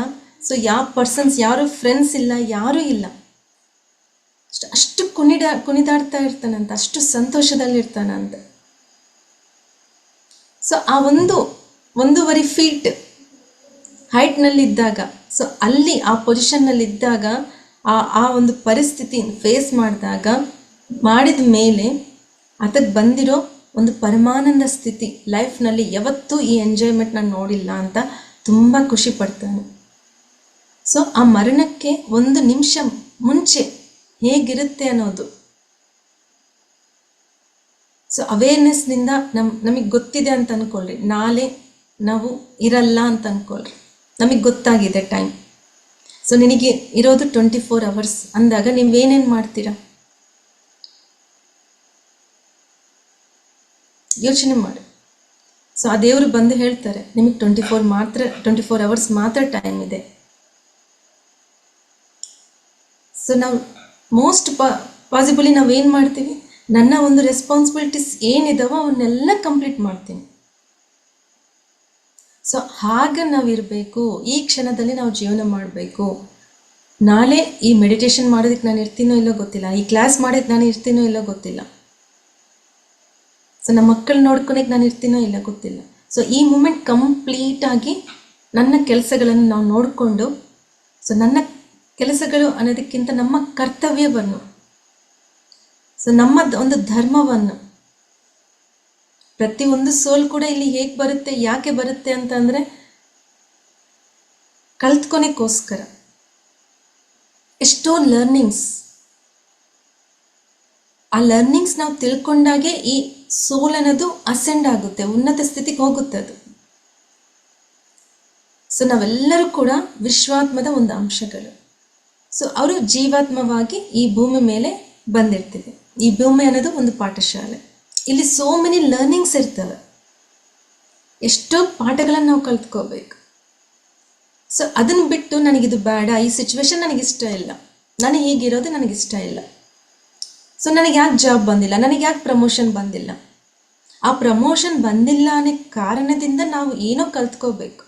ಸೊ ಯಾವ ಪರ್ಸನ್ಸ್, ಯಾರು ಫ್ರೆಂಡ್ಸ್ ಇಲ್ಲ, ಯಾರೂ ಇಲ್ಲ. ಅಷ್ಟು ಕುಣಿದಾಡ್ತಾ ಇರ್ತಾನಂತ, ಅಷ್ಟು ಸಂತೋಷದಲ್ಲಿರ್ತಾನಂತ. ಸೊ ಆ 1.5 ಫೀಟ್ ಹೈಟ್ನಲ್ಲಿದ್ದಾಗ, ಸೊ ಅಲ್ಲಿ ಆ ಪೊಸಿಷನ್ನಲ್ಲಿದ್ದಾಗ ಆ ಒಂದು ಪರಿಸ್ಥಿತಿ ಫೇಸ್ ಮಾಡಿದ ಮೇಲೆ ಅದಕ್ಕೆ ಬಂದಿರೋ ಒಂದು ಪರಮಾನಂದ ಸ್ಥಿತಿ, ಲೈಫ್ನಲ್ಲಿ ಯಾವತ್ತೂ ಈ ಎಂಜಾಯ್ಮೆಂಟ್ ನಾನು ನೋಡಿಲ್ಲ ಅಂತ ತುಂಬ ಖುಷಿ ಪಡ್ತಾನೆ. ಸೊ ಆ ಮರಣಕ್ಕೆ 1 ನಿಮಿಷ ಮುಂಚೆ ಹೇಗಿರುತ್ತೆ ಅನ್ನೋದು, ಸೊ ಅವೇರ್ನೆಸ್ನಿಂದ ನಮಗೆ ಗೊತ್ತಿದೆ ಅಂತ ಅಂದ್ಕೊಳ್ರಿ, ನಾಳೆ ನಾವು ಇರಲ್ಲ ಅಂತ ಅಂದ್ಕೊಳ್ರಿ, ನಮಗೆ ಗೊತ್ತಾಗಿದೆ ಟೈಮ್. ಸೊ ನಿನಗೆ ಇರೋದು 24 ಅವರ್ಸ್ ಅಂದಾಗ ನೀವೇನೇನು ಮಾಡ್ತೀರಾ ಯೋಚನೆ ಮಾಡಿ. ಸೊ ಆ ದೇವರು ಬಂದು ಹೇಳ್ತಾರೆ, ನಿಮಗೆ 24 ಅವರ್ಸ್ ಮಾತ್ರ ಟೈಮ್ ಇದೆ. ಸೊ ನಾವು ಮೋಸ್ಟ್ ಪಾಸಿಬಲಿ ನಾವೇನು ಮಾಡ್ತೀವಿ, ನನ್ನ ಒಂದು ರೆಸ್ಪಾನ್ಸಿಬಿಲಿಟೀಸ್ ಏನಿದಾವೋ ಅವನ್ನೆಲ್ಲ ಕಂಪ್ಲೀಟ್ ಮಾಡ್ತೀನಿ. ಸೊ ಹಾಗೆ ನಾವಿರಬೇಕು, ಈ ಕ್ಷಣದಲ್ಲಿ ನಾವು ಜೀವನ ಮಾಡಬೇಕು. ನಾಳೆ ಈ ಮೆಡಿಟೇಷನ್ ಮಾಡೋದಕ್ಕೆ ನಾನು ಇರ್ತೀನೋ ಇಲ್ಲೋ ಗೊತ್ತಿಲ್ಲ, ಈ ಕ್ಲಾಸ್ ಮಾಡೋದಕ್ಕೆ ನಾನು ಇರ್ತೀನೋ ಇಲ್ಲೋ ಗೊತ್ತಿಲ್ಲ, ಸೊ ನಮ್ಮ ಮಕ್ಕಳು ನೋಡ್ಕೊಳಕ್ಕೆ ನಾನು ಇರ್ತೀನೋ ಇಲ್ಲ ಗೊತ್ತಿಲ್ಲ. ಸೊ ಈ ಮೂಮೆಂಟ್ ಕಂಪ್ಲೀಟಾಗಿ ನನ್ನ ಕೆಲಸಗಳನ್ನು ನಾವು ನೋಡಿಕೊಂಡು, ಸೊ ನನ್ನ ಕೆಲಸಗಳು ಅನ್ನೋದಕ್ಕಿಂತ ನಮ್ಮ ಕರ್ತವ್ಯವನ್ನು, ಸೊ ನಮ್ಮ ಒಂದು ಧರ್ಮವನ್ನು, ಪ್ರತಿಯೊಂದು ಸೋಲ್ ಕೂಡ ಇಲ್ಲಿ ಹೇಗೆ ಬರುತ್ತೆ, ಯಾಕೆ ಬರುತ್ತೆ ಅಂತಂದರೆ ಕಲ್ತ್ಕೊನೆಗೋಸ್ಕರ. ಎಷ್ಟೋ ಲರ್ನಿಂಗ್ಸ್, ಆ ಲರ್ನಿಂಗ್ಸ್ ನಾವು ತಿಳ್ಕೊಂಡಾಗೆ ಈ ಸೋಲ್ ಅನ್ನೋದು ಅಸೆಂಡ್ ಆಗುತ್ತೆ, ಉನ್ನತ ಸ್ಥಿತಿಗೆ ಹೋಗುತ್ತೆ ಅದು. ಸೊ ನಾವೆಲ್ಲರೂ ಕೂಡ ವಿಶ್ವಾತ್ಮದ ಒಂದು ಅಂಶಗಳು. ಸೊ ಅವರು ಜೀವಾತ್ಮವಾಗಿ ಈ ಭೂಮಿ ಮೇಲೆ ಬಂದಿರ್ತೀವಿ. ಈ ಭೂಮಿ ಅನ್ನೋದು ಒಂದು ಪಾಠಶಾಲೆ. ಇಲ್ಲಿ ಸೋ ಮೆನಿ ಲರ್ನಿಂಗ್ಸ್ ಇರ್ತವೆ, ಎಷ್ಟೋ ಪಾಠಗಳನ್ನು ನಾವು ಕಲ್ತ್ಕೋಬೇಕು. ಸೊ ಅದನ್ನು ಬಿಟ್ಟು ನನಗಿದು ಬೇಡ, ಈ ಸಿಚುವೇಶನ್ ನನಗಿಷ್ಟ ಇಲ್ಲ, ನಾನು ಹೀಗಿರೋದು ನನಗಿಷ್ಟ ಇಲ್ಲ, ಸೊ ನನಗೆ ಯಾಕೆ ಜಾಬ್ ಬಂದಿಲ್ಲ, ನನಗೆ ಯಾಕೆ ಪ್ರಮೋಷನ್ ಬಂದಿಲ್ಲ, ಆ ಪ್ರಮೋಷನ್ ಬಂದಿಲ್ಲ ಅನ್ನೋ ಕಾರಣದಿಂದ ನಾವು ಏನೋ ಕಲ್ತ್ಕೋಬೇಕು.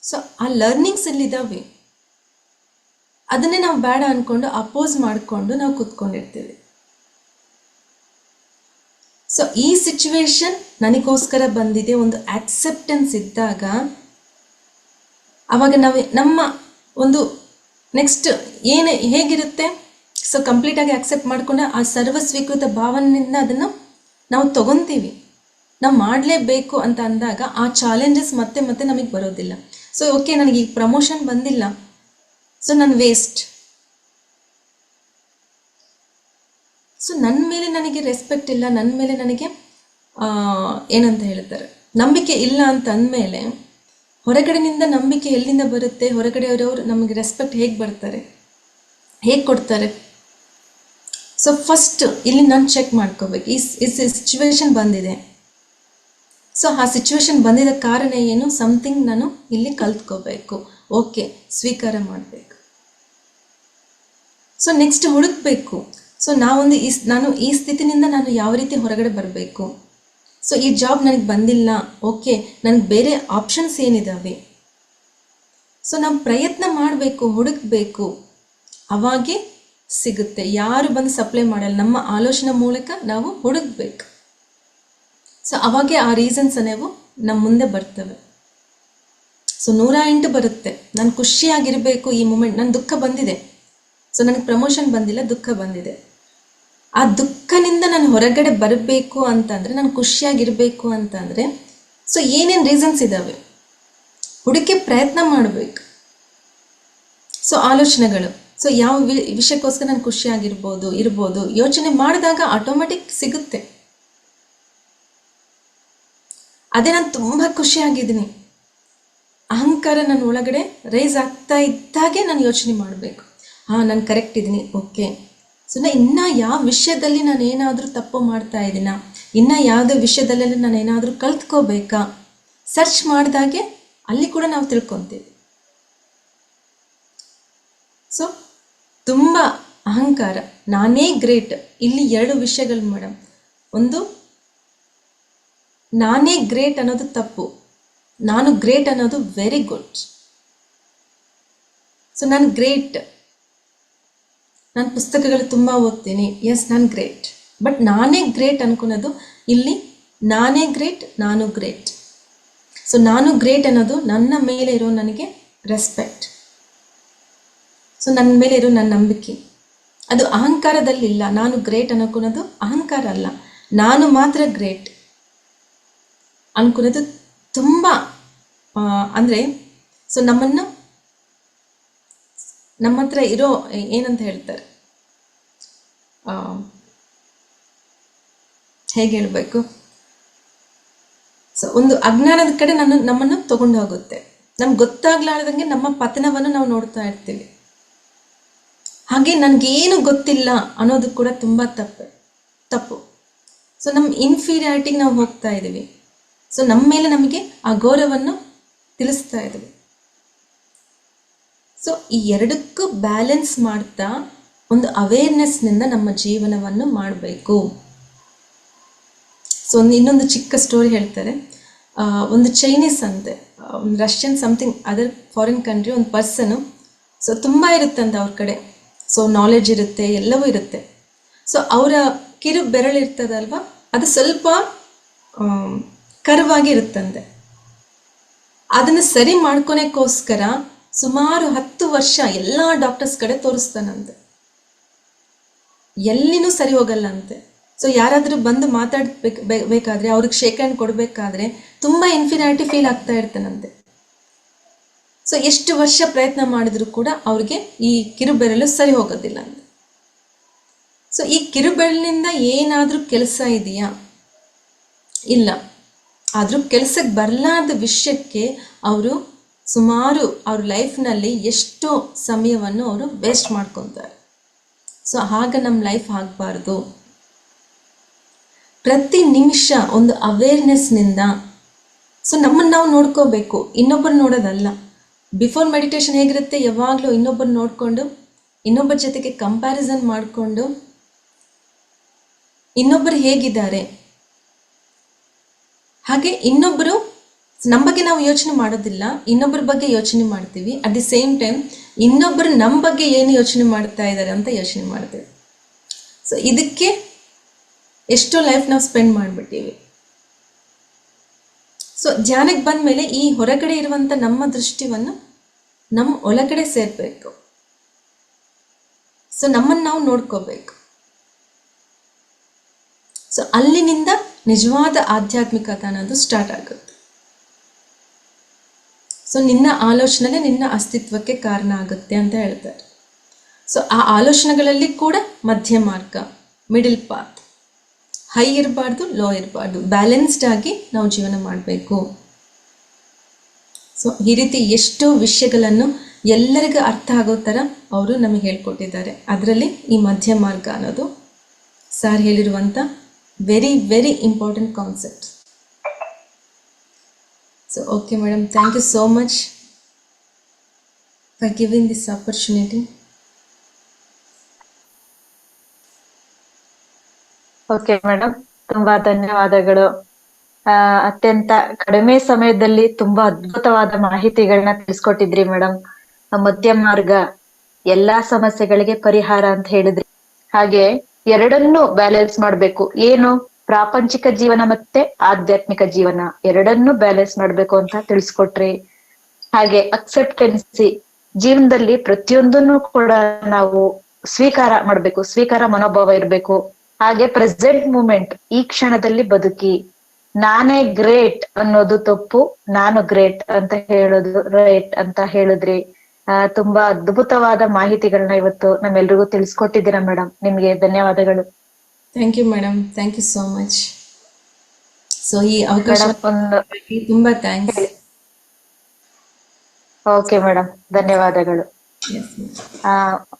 ಸೊ ಆ ಲರ್ನಿಂಗ್ಸ್ ಎಲ್ಲಿದ್ದಾವೆ ಅದನ್ನೇ ನಾವು ಬೇಡ ಅಂದ್ಕೊಂಡು ಅಪೋಸ್ ಮಾಡಿಕೊಂಡು ನಾವು ಕೂತ್ಕೊಂಡಿರ್ತೀವಿ. ಸೊ ಈ ಸಿಚುವೇಶನ್ ನನಗೋಸ್ಕರ ಬಂದಿದೆ, ಒಂದು ಆಕ್ಸೆಪ್ಟೆನ್ಸ್ ಇದ್ದಾಗ ಆವಾಗ ನಾವು ನಮ್ಮ ಒಂದು ನೆಕ್ಸ್ಟ್ ಏನು ಹೇಗಿರುತ್ತೆ, ಸೊ ಕಂಪ್ಲೀಟಾಗಿ ಆಕ್ಸೆಪ್ಟ್ ಮಾಡಿಕೊಂಡು ಆ ಸರ್ವ ಸ್ವೀಕೃತ ಭಾವನೆಯಿಂದ ಅದನ್ನು ನಾವು ತಗೊತೀವಿ. ನಾವು ಮಾಡಲೇಬೇಕು ಅಂತ ಅಂದಾಗ ಆ ಚಾಲೆಂಜಸ್ ಮತ್ತೆ ಮತ್ತೆ ನಮಗೆ ಬರೋದಿಲ್ಲ. ಸೊ ಓಕೆ, ನನಗೆ ಈಗ ಪ್ರಮೋಷನ್ ಬಂದಿಲ್ಲ, ಸೊ ನಾನು ವೇಸ್ಟ್, ಸೊ ನನ್ನ ಮೇಲೆ ನನಗೆ ರೆಸ್ಪೆಕ್ಟ್ ಇಲ್ಲ, ನನ್ನ ಮೇಲೆ ನನಗೆ ಏನಂತ ಹೇಳ್ತಾರೆ ನಂಬಿಕೆ ಇಲ್ಲ ಅಂತ ಅಂದಮೇಲೆ ಹೊರಗಡೆನಿಂದ ನಂಬಿಕೆ ಎಲ್ಲಿಂದ ಬರುತ್ತೆ, ಹೊರಗಡೆಯವರವರು ನಮಗೆ ರೆಸ್ಪೆಕ್ಟ್ ಹೇಗೆ ಬರ್ತಾರೆ, ಹೇಗೆ ಕೊಡ್ತಾರೆ. ಸೊ ಫಸ್ಟ್ ಇಲ್ಲಿ ನಾನು ಚೆಕ್ ಮಾಡ್ಕೋಬೇಕು, ಈ ಸಿಚುವೇಶನ್ ಬಂದಿದೆ, ಸೊ ಆ ಸಿಚುವೇಶನ್ ಬಂದಿದ್ದ ಕಾರಣ ಏನು, ಸಮಥಿಂಗ್ ನಾನು ಇಲ್ಲಿ ಕಲ್ತ್ಕೋಬೇಕು, ಓಕೆ ಸ್ವೀಕಾರ ಮಾಡಬೇಕು. ಸೊ ನೆಕ್ಸ್ಟ್ ಹುಡುಕ್ಬೇಕು, ಸೊ ನಾನು ಈ ಸ್ಥಿತಿನಿಂದ ನಾನು ಯಾವ ರೀತಿ ಹೊರಗಡೆ ಬರಬೇಕು. ಸೊ ಈ ಜಾಬ್ ನನಗೆ ಬಂದಿಲ್ಲ, ಓಕೆ ನನಗೆ ಬೇರೆ ಆಪ್ಷನ್ಸ್ ಏನಿದ್ದಾವೆ. ಸೊ ನಾವು ಪ್ರಯತ್ನ ಮಾಡಬೇಕು, ಹುಡುಕಬೇಕು, ಅವಾಗೇ ಸಿಗುತ್ತೆ. ಯಾರು ಬಂದು ಸಪ್ಲೈ ಮಾಡಲ್ಲ, ನಮ್ಮ ಆಲೋಚನೆ ಮೂಲಕ ನಾವು ಹುಡುಕ್ಬೇಕು. ಸೊ ಅವಾಗೆ ಆ ರೀಸನ್ಸ್ ಅನ್ನೇವು ನಮ್ಮ ಮುಂದೆ ಬರ್ತವೆ. ಸೊ 108 ಬರುತ್ತೆ. ನಾನು ಖುಷಿಯಾಗಿರಬೇಕು ಈ ಮೂಮೆಂಟ್, ನನ್ನ ದುಃಖ ಬಂದಿದೆ, ಸೊ ನನಗೆ ಪ್ರಮೋಷನ್ ಬಂದಿಲ್ಲ, ದುಃಖ ಬಂದಿದೆ. ಆ ದುಃಖನಿಂದ ನಾನು ಹೊರಗಡೆ ಬರಬೇಕು ಅಂತಂದರೆ, ನಾನು ಖುಷಿಯಾಗಿರಬೇಕು ಅಂತಂದರೆ, ಸೊ ಏನೇನು ರೀಸನ್ಸ್ ಇದ್ದಾವೆ ಹುಡುಕಿ ಪ್ರಯತ್ನ ಮಾಡಬೇಕು. ಸೊ ಆಲೋಚನೆಗಳು, ಸೊ ಯಾವ ವಿಷಯಕ್ಕೋಸ್ಕರ ನಾನು ಇರ್ಬೋದು ಯೋಚನೆ ಮಾಡಿದಾಗ ಆಟೋಮೆಟಿಕ್ ಸಿಗುತ್ತೆ. ಅದೇ ನಾನು ತುಂಬ ಖುಷಿಯಾಗಿದ್ದೀನಿ, ಅಹಂಕಾರ ನನ್ನ ಒಳಗಡೆ ರೈಸ್ ಆಗ್ತಾ ಇದ್ದಾಗೆ ನಾನು ಯೋಚನೆ ಮಾಡಬೇಕು, ಹಾಂ ನಾನು ಕರೆಕ್ಟ್ ಇದ್ದೀನಿ, ಓಕೆ. ಸೊ ಇನ್ನು ಯಾವ ವಿಷಯದಲ್ಲಿ ನಾನು ಏನಾದರೂ ತಪ್ಪು ಮಾಡ್ತಾ ಇದ್ದೀನಾ, ಇನ್ನು ಯಾವುದೇ ವಿಷಯದಲ್ಲೆಲ್ಲ ನಾನು ಏನಾದರೂ ಕಲ್ತ್ಕೋಬೇಕಾ, ಸರ್ಚ್ ಮಾಡಿದಾಗೆ ಅಲ್ಲಿ ಕೂಡ ನಾವು ತಿಳ್ಕೊತೀವಿ. ಸೊ ತುಂಬ ಅಹಂಕಾರ, ನಾನೇ ಗ್ರೇಟ್. ಇಲ್ಲಿ 2 ವಿಷಯಗಳು ಮೇಡಮ್. ಒಂದು, ನಾನೇ ಗ್ರೇಟ್ ಅನ್ನೋದು ತಪ್ಪು, ನಾನು ಗ್ರೇಟ್ ಅನ್ನೋದು ವೆರಿ ಗುಡ್. ಸೊ ನಾನು ಗ್ರೇಟ್, ನಾನು ಪುಸ್ತಕಗಳು ತುಂಬ ಓದ್ತೀನಿ, ಎಸ್ ನಾನು ಗ್ರೇಟ್. ಬಟ್ ನಾನೇ ಗ್ರೇಟ್ ಅನ್ಕೊಳೋದು ಇಲ್ಲಿ, ನಾನೇ ಗ್ರೇಟ್, ನಾನು ಗ್ರೇಟ್. ಸೊ ನಾನು ಗ್ರೇಟ್ ಅನ್ನೋದು ನನ್ನ ಮೇಲೆ ಇರೋ ನನಗೆ ರೆಸ್ಪೆಕ್ಟ್, ಸೊ ನನ್ನ ಮೇಲೆ ಇರೋ ನನ್ನ ನಂಬಿಕೆ, ಅದು ಅಹಂಕಾರದಲ್ಲಿಲ್ಲ. ನಾನು ಗ್ರೇಟ್ ಅನ್ಕೊಳೋದು ಅಹಂಕಾರ ಅಲ್ಲ, ನಾನು ಮಾತ್ರ ಗ್ರೇಟ್ ಅನ್ಕೊಳೋದು ತುಂಬ ಅಂದರೆ. ಸೊ ನಮ್ಮ ಹತ್ರ ಇರೋ ಏನಂತ ಹೇಳ್ತಾರೆ, ಹೇಗೆ ಹೇಳಬೇಕು, ಸೊ ಒಂದು ಅಜ್ಞಾನದ ಕಡೆ ನಮ್ಮನ್ನು ತಗೊಂಡು ಹೋಗುತ್ತೆ. ನಮ್ಗೆ ಗೊತ್ತಾಗ್ಲಾರ್ದಂಗೆ ನಮ್ಮ ಪತನವನ್ನು ನಾವು ನೋಡ್ತಾ ಇರ್ತೀವಿ. ಹಾಗೆ ನನಗೇನು ಗೊತ್ತಿಲ್ಲ ಅನ್ನೋದು ಕೂಡ ತುಂಬ ತಪ್ಪು. ಸೊ ನಮ್ಮ ಇನ್ಫೀರಿಯಾರಿಟಿಗೆ ನಾವು ಹೋಗ್ತಾ ಇದ್ದೀವಿ. ಸೊ ನಮ್ಮ ಮೇಲೆ ನಮಗೆ ಆ ಗೌರವವನ್ನು ತಿಳಿಸ್ತಾ ಇದ್ದೀವಿ. ಸೊ ಈ ಎರಡಕ್ಕೂ ಬ್ಯಾಲೆನ್ಸ್ ಮಾಡ್ತಾ ಒಂದು ಅವೇರ್ನೆಸ್ನಿಂದ ನಮ್ಮ ಜೀವನವನ್ನು ಮಾಡಬೇಕು. ಸೊ ಇನ್ನೊಂದು ಚಿಕ್ಕ ಸ್ಟೋರಿ ಹೇಳ್ತಾರೆ. ಒಂದು ಚೈನೀಸ್ ಅಂತೆ, ಒಂದು Russian something other foreign country ಒಂದು ಪರ್ಸನು. ಸೊ ತುಂಬ ಇರುತ್ತಂತೆ ಅವ್ರ ಕಡೆ. ಸೊ ನಾಲೆಡ್ಜ್ ಇರುತ್ತೆ, ಎಲ್ಲವೂ ಇರುತ್ತೆ. ಸೊ ಅವರ ಕಿರು ಬೆರಳಿರ್ತದಲ್ವ, ಅದು ಸ್ವಲ್ಪ ಕರ್ವಾಗಿ ಇರುತ್ತಂತೆ. ಅದನ್ನು ಸರಿ ಮಾಡ್ಕೊಳಕ್ಕೋಸ್ಕರ ಸುಮಾರು 10 ವರ್ಷ ಎಲ್ಲ ಡಾಕ್ಟರ್ಸ್ ಕಡೆ ತೋರಿಸ್ತಾನಂತೆ. ಎಲ್ಲಿನೂ ಸರಿ ಹೋಗಲ್ಲ ಅಂತೆ. ಸೊ ಯಾರಾದರೂ ಬಂದು ಮಾತಾಡಬೇಕಾದ್ರೆ, ಅವ್ರಿಗೆ ಶೇಕ್ ಹ್ಯಾಂಡ್ ಕೊಡಬೇಕಾದ್ರೆ ತುಂಬ ಇನ್ಫೀರಿಯಾರಿಟಿ ಫೀಲ್ ಆಗ್ತಾ ಇರ್ತಾನಂತೆ. ಸೊ ಎಷ್ಟು ವರ್ಷ ಪ್ರಯತ್ನ ಮಾಡಿದ್ರು ಕೂಡ ಅವ್ರಿಗೆ ಈ ಕಿರುಬೆರಳು ಸರಿ ಹೋಗೋದಿಲ್ಲ ಅಂತ. ಸೊ ಈ ಕಿರುಬೆರಳಿನಿಂದ ಏನಾದರೂ ಕೆಲಸ ಇದೆಯಾ? ಇಲ್ಲ. ಆದರೂ ಕೆಲಸಕ್ಕೆ ಬರಲಾದ ವಿಷಯಕ್ಕೆ ಅವರು ಸುಮಾರು ಅವ್ರ ಲೈಫ್ನಲ್ಲಿ ಎಷ್ಟೋ ಸಮಯವನ್ನು ಅವರು ವೇಸ್ಟ್ ಮಾಡ್ಕೊತಾರೆ. ಸೊ ಆಗ ನಮ್ಮ ಲೈಫ್ ಆಗಬಾರ್ದು. ಪ್ರತಿ ನಿಮಿಷ ಒಂದು ಅವೇರ್ನೆಸ್ನಿಂದ ಸೊ ನಮ್ಮನ್ನು ನಾವು ನೋಡ್ಕೋಬೇಕು, ಇನ್ನೊಬ್ಬರು ನೋಡೋದಲ್ಲ. ಬಿಫೋರ್ ಮೆಡಿಟೇಷನ್ ಹೇಗಿರುತ್ತೆ, ಯಾವಾಗಲೂ ಇನ್ನೊಬ್ಬರು ನೋಡಿಕೊಂಡು, ಇನ್ನೊಬ್ಬರ ಜೊತೆಗೆ ಕಂಪ್ಯಾರಿಸನ್ ಮಾಡಿಕೊಂಡು, ಇನ್ನೊಬ್ಬರು ಹೇಗಿದ್ದಾರೆ ಹಾಗೆ ಇನ್ನೊಬ್ಬರು ನಮ್ಮ ಬಗ್ಗೆ ನಾವು ಯೋಚನೆ ಮಾಡೋದಿಲ್ಲ, ಇನ್ನೊಬ್ಬರ ಬಗ್ಗೆ ಯೋಚನೆ ಮಾಡ್ತೀವಿ. ಅಟ್ ದಿ ಸೇಮ್ ಟೈಮ್ ಇನ್ನೊಬ್ಬರು ನಮ್ಮ ಬಗ್ಗೆ ಏನು ಯೋಚನೆ ಮಾಡ್ತಾ ಇದ್ದಾರೆ ಅಂತ ಯೋಚನೆ ಮಾಡ್ತೀವಿ. ಸೊ ಇದಕ್ಕೆ ಎಷ್ಟೋ ಲೈಫ್ ನಾವು ಸ್ಪೆಂಡ್ ಮಾಡಿಬಿಟ್ಟಿವಿ. ಸೊ ಧ್ಯಾನಕ್ಕೆ ಬಂದ ಮೇಲೆ ಈ ಹೊರಗಡೆ ಇರುವಂಥ ನಮ್ಮ ದೃಷ್ಟಿಯನ್ನು ನಮ್ಮ ಒಳಗಡೆ ಸೇರಬೇಕು. ಸೊ ನಮ್ಮನ್ನು ನಾವು ನೋಡ್ಕೋಬೇಕು. ಸೊ ಅಲ್ಲಿನಿಂದ ನಿಜವಾದ ಆಧ್ಯಾತ್ಮಿಕತೆ ಅನ್ನೋದು ಸ್ಟಾರ್ಟ್ ಆಗುತ್ತೆ. ಸೊ ನಿನ್ನ ಆಲೋಚನೆ ನಿನ್ನ ಅಸ್ತಿತ್ವಕ್ಕೆ ಕಾರಣ ಆಗುತ್ತೆ ಅಂತ ಹೇಳ್ತಾರೆ. ಸೊ ಆ ಆಲೋಚನೆಗಳಲ್ಲಿ ಕೂಡ ಮಧ್ಯ ಮಾರ್ಗ, ಮಿಡಿಲ್ ಪಾತ್, ಹೈ ಇರಬಾರ್ದು, ಲೋ ಇರಬಾರ್ದು, ಬ್ಯಾಲೆನ್ಸ್ಡ್ ಆಗಿ ನಾವು ಜೀವನ ಮಾಡಬೇಕು. ಸೊ ಈ ರೀತಿ ಎಷ್ಟೋ ವಿಷಯಗಳನ್ನು ಎಲ್ಲರಿಗೂ ಅರ್ಥ ಆಗೋ ಥರ ಅವರು ನಮಗೆ ಹೇಳ್ಕೊಟ್ಟಿದ್ದಾರೆ. ಅದರಲ್ಲಿ ಈ ಮಧ್ಯ ಮಾರ್ಗ ಅನ್ನೋದು ಸರ್ ಹೇಳಿರುವಂಥ very very important concept. So okay madam, thank you so much for giving this opportunity. Okay madam, ತುಂಬಾ ಧನ್ಯವಾದಗಳು. ಅತ್ಯಂತ ಕಡಿಮೆ ಸಮಯದಲ್ಲಿ ತುಂಬಾ ಅದ್ಭುತವಾದ ಮಾಹಿತಿಗಳನ್ನ ತಿಳಿಸ್ಕೊಟ್ಟಿದ್ರಿ ಮೇಡಮ್. ಮಧ್ಯ ಮಾರ್ಗ ಎಲ್ಲಾ ಸಮಸ್ಯೆಗಳಿಗೆ ಪರಿಹಾರ ಅಂತ ಹೇಳಿದ್ರಿ. ಹಾಗೆ ಎರಡನ್ನೂ ಬ್ಯಾಲೆನ್ಸ್ ಮಾಡ್ಬೇಕು. ಏನು, ಪ್ರಾಪಂಚಿಕ ಜೀವನ ಮತ್ತೆ ಆಧ್ಯಾತ್ಮಿಕ ಜೀವನ ಎರಡನ್ನೂ ಬ್ಯಾಲೆನ್ಸ್ ಮಾಡ್ಬೇಕು ಅಂತ ತಿಳಿಸ್ಕೊಟ್ರಿ. ಹಾಗೆ ಅಕ್ಸೆಪ್ಟೆನ್ಸಿ, ಜೀವನದಲ್ಲಿ ಪ್ರತಿಯೊಂದನ್ನು ಕೂಡ ನಾವು ಸ್ವೀಕಾರ ಮಾಡ್ಬೇಕು, ಸ್ವೀಕಾರ ಮನೋಭಾವ ಇರ್ಬೇಕು. ಹಾಗೆ ಪ್ರೆಸೆಂಟ್ ಮೂಮೆಂಟ್, ಈ ಕ್ಷಣದಲ್ಲಿ ಬದುಕಿ. ನಾನೇ ಗ್ರೇಟ್ ಅನ್ನೋದು ತಪ್ಪು, ನಾನು ಗ್ರೇಟ್ ಅಂತ ಹೇಳೋದು ರೈಟ್ ಅಂತ ಹೇಳಿದ್ರಿ. ತುಂಬಾ ಅದ್ಭುತವಾದ ಮಾಹಿತಿಗಳನ್ನ ಇವತ್ತು ನಮ್ಮೆಲ್ರಿಗೂ ತಿಳಿಸ್ಕೊಟ್ಟಿದ್ದೀರಾ ಮೇಡಮ್. ನಿಮ್ಗೆ ಧನ್ಯವಾದಗಳು. Thank you madam, thank you so much. So ಈ ಅವಕಾಶ ತುಂಬಾ ಥ್ಯಾಂಕ್ಸ್. ಓಕೆ ಮೇಡಮ್, ಧನ್ಯವಾದಗಳು. Yes madam. ಆ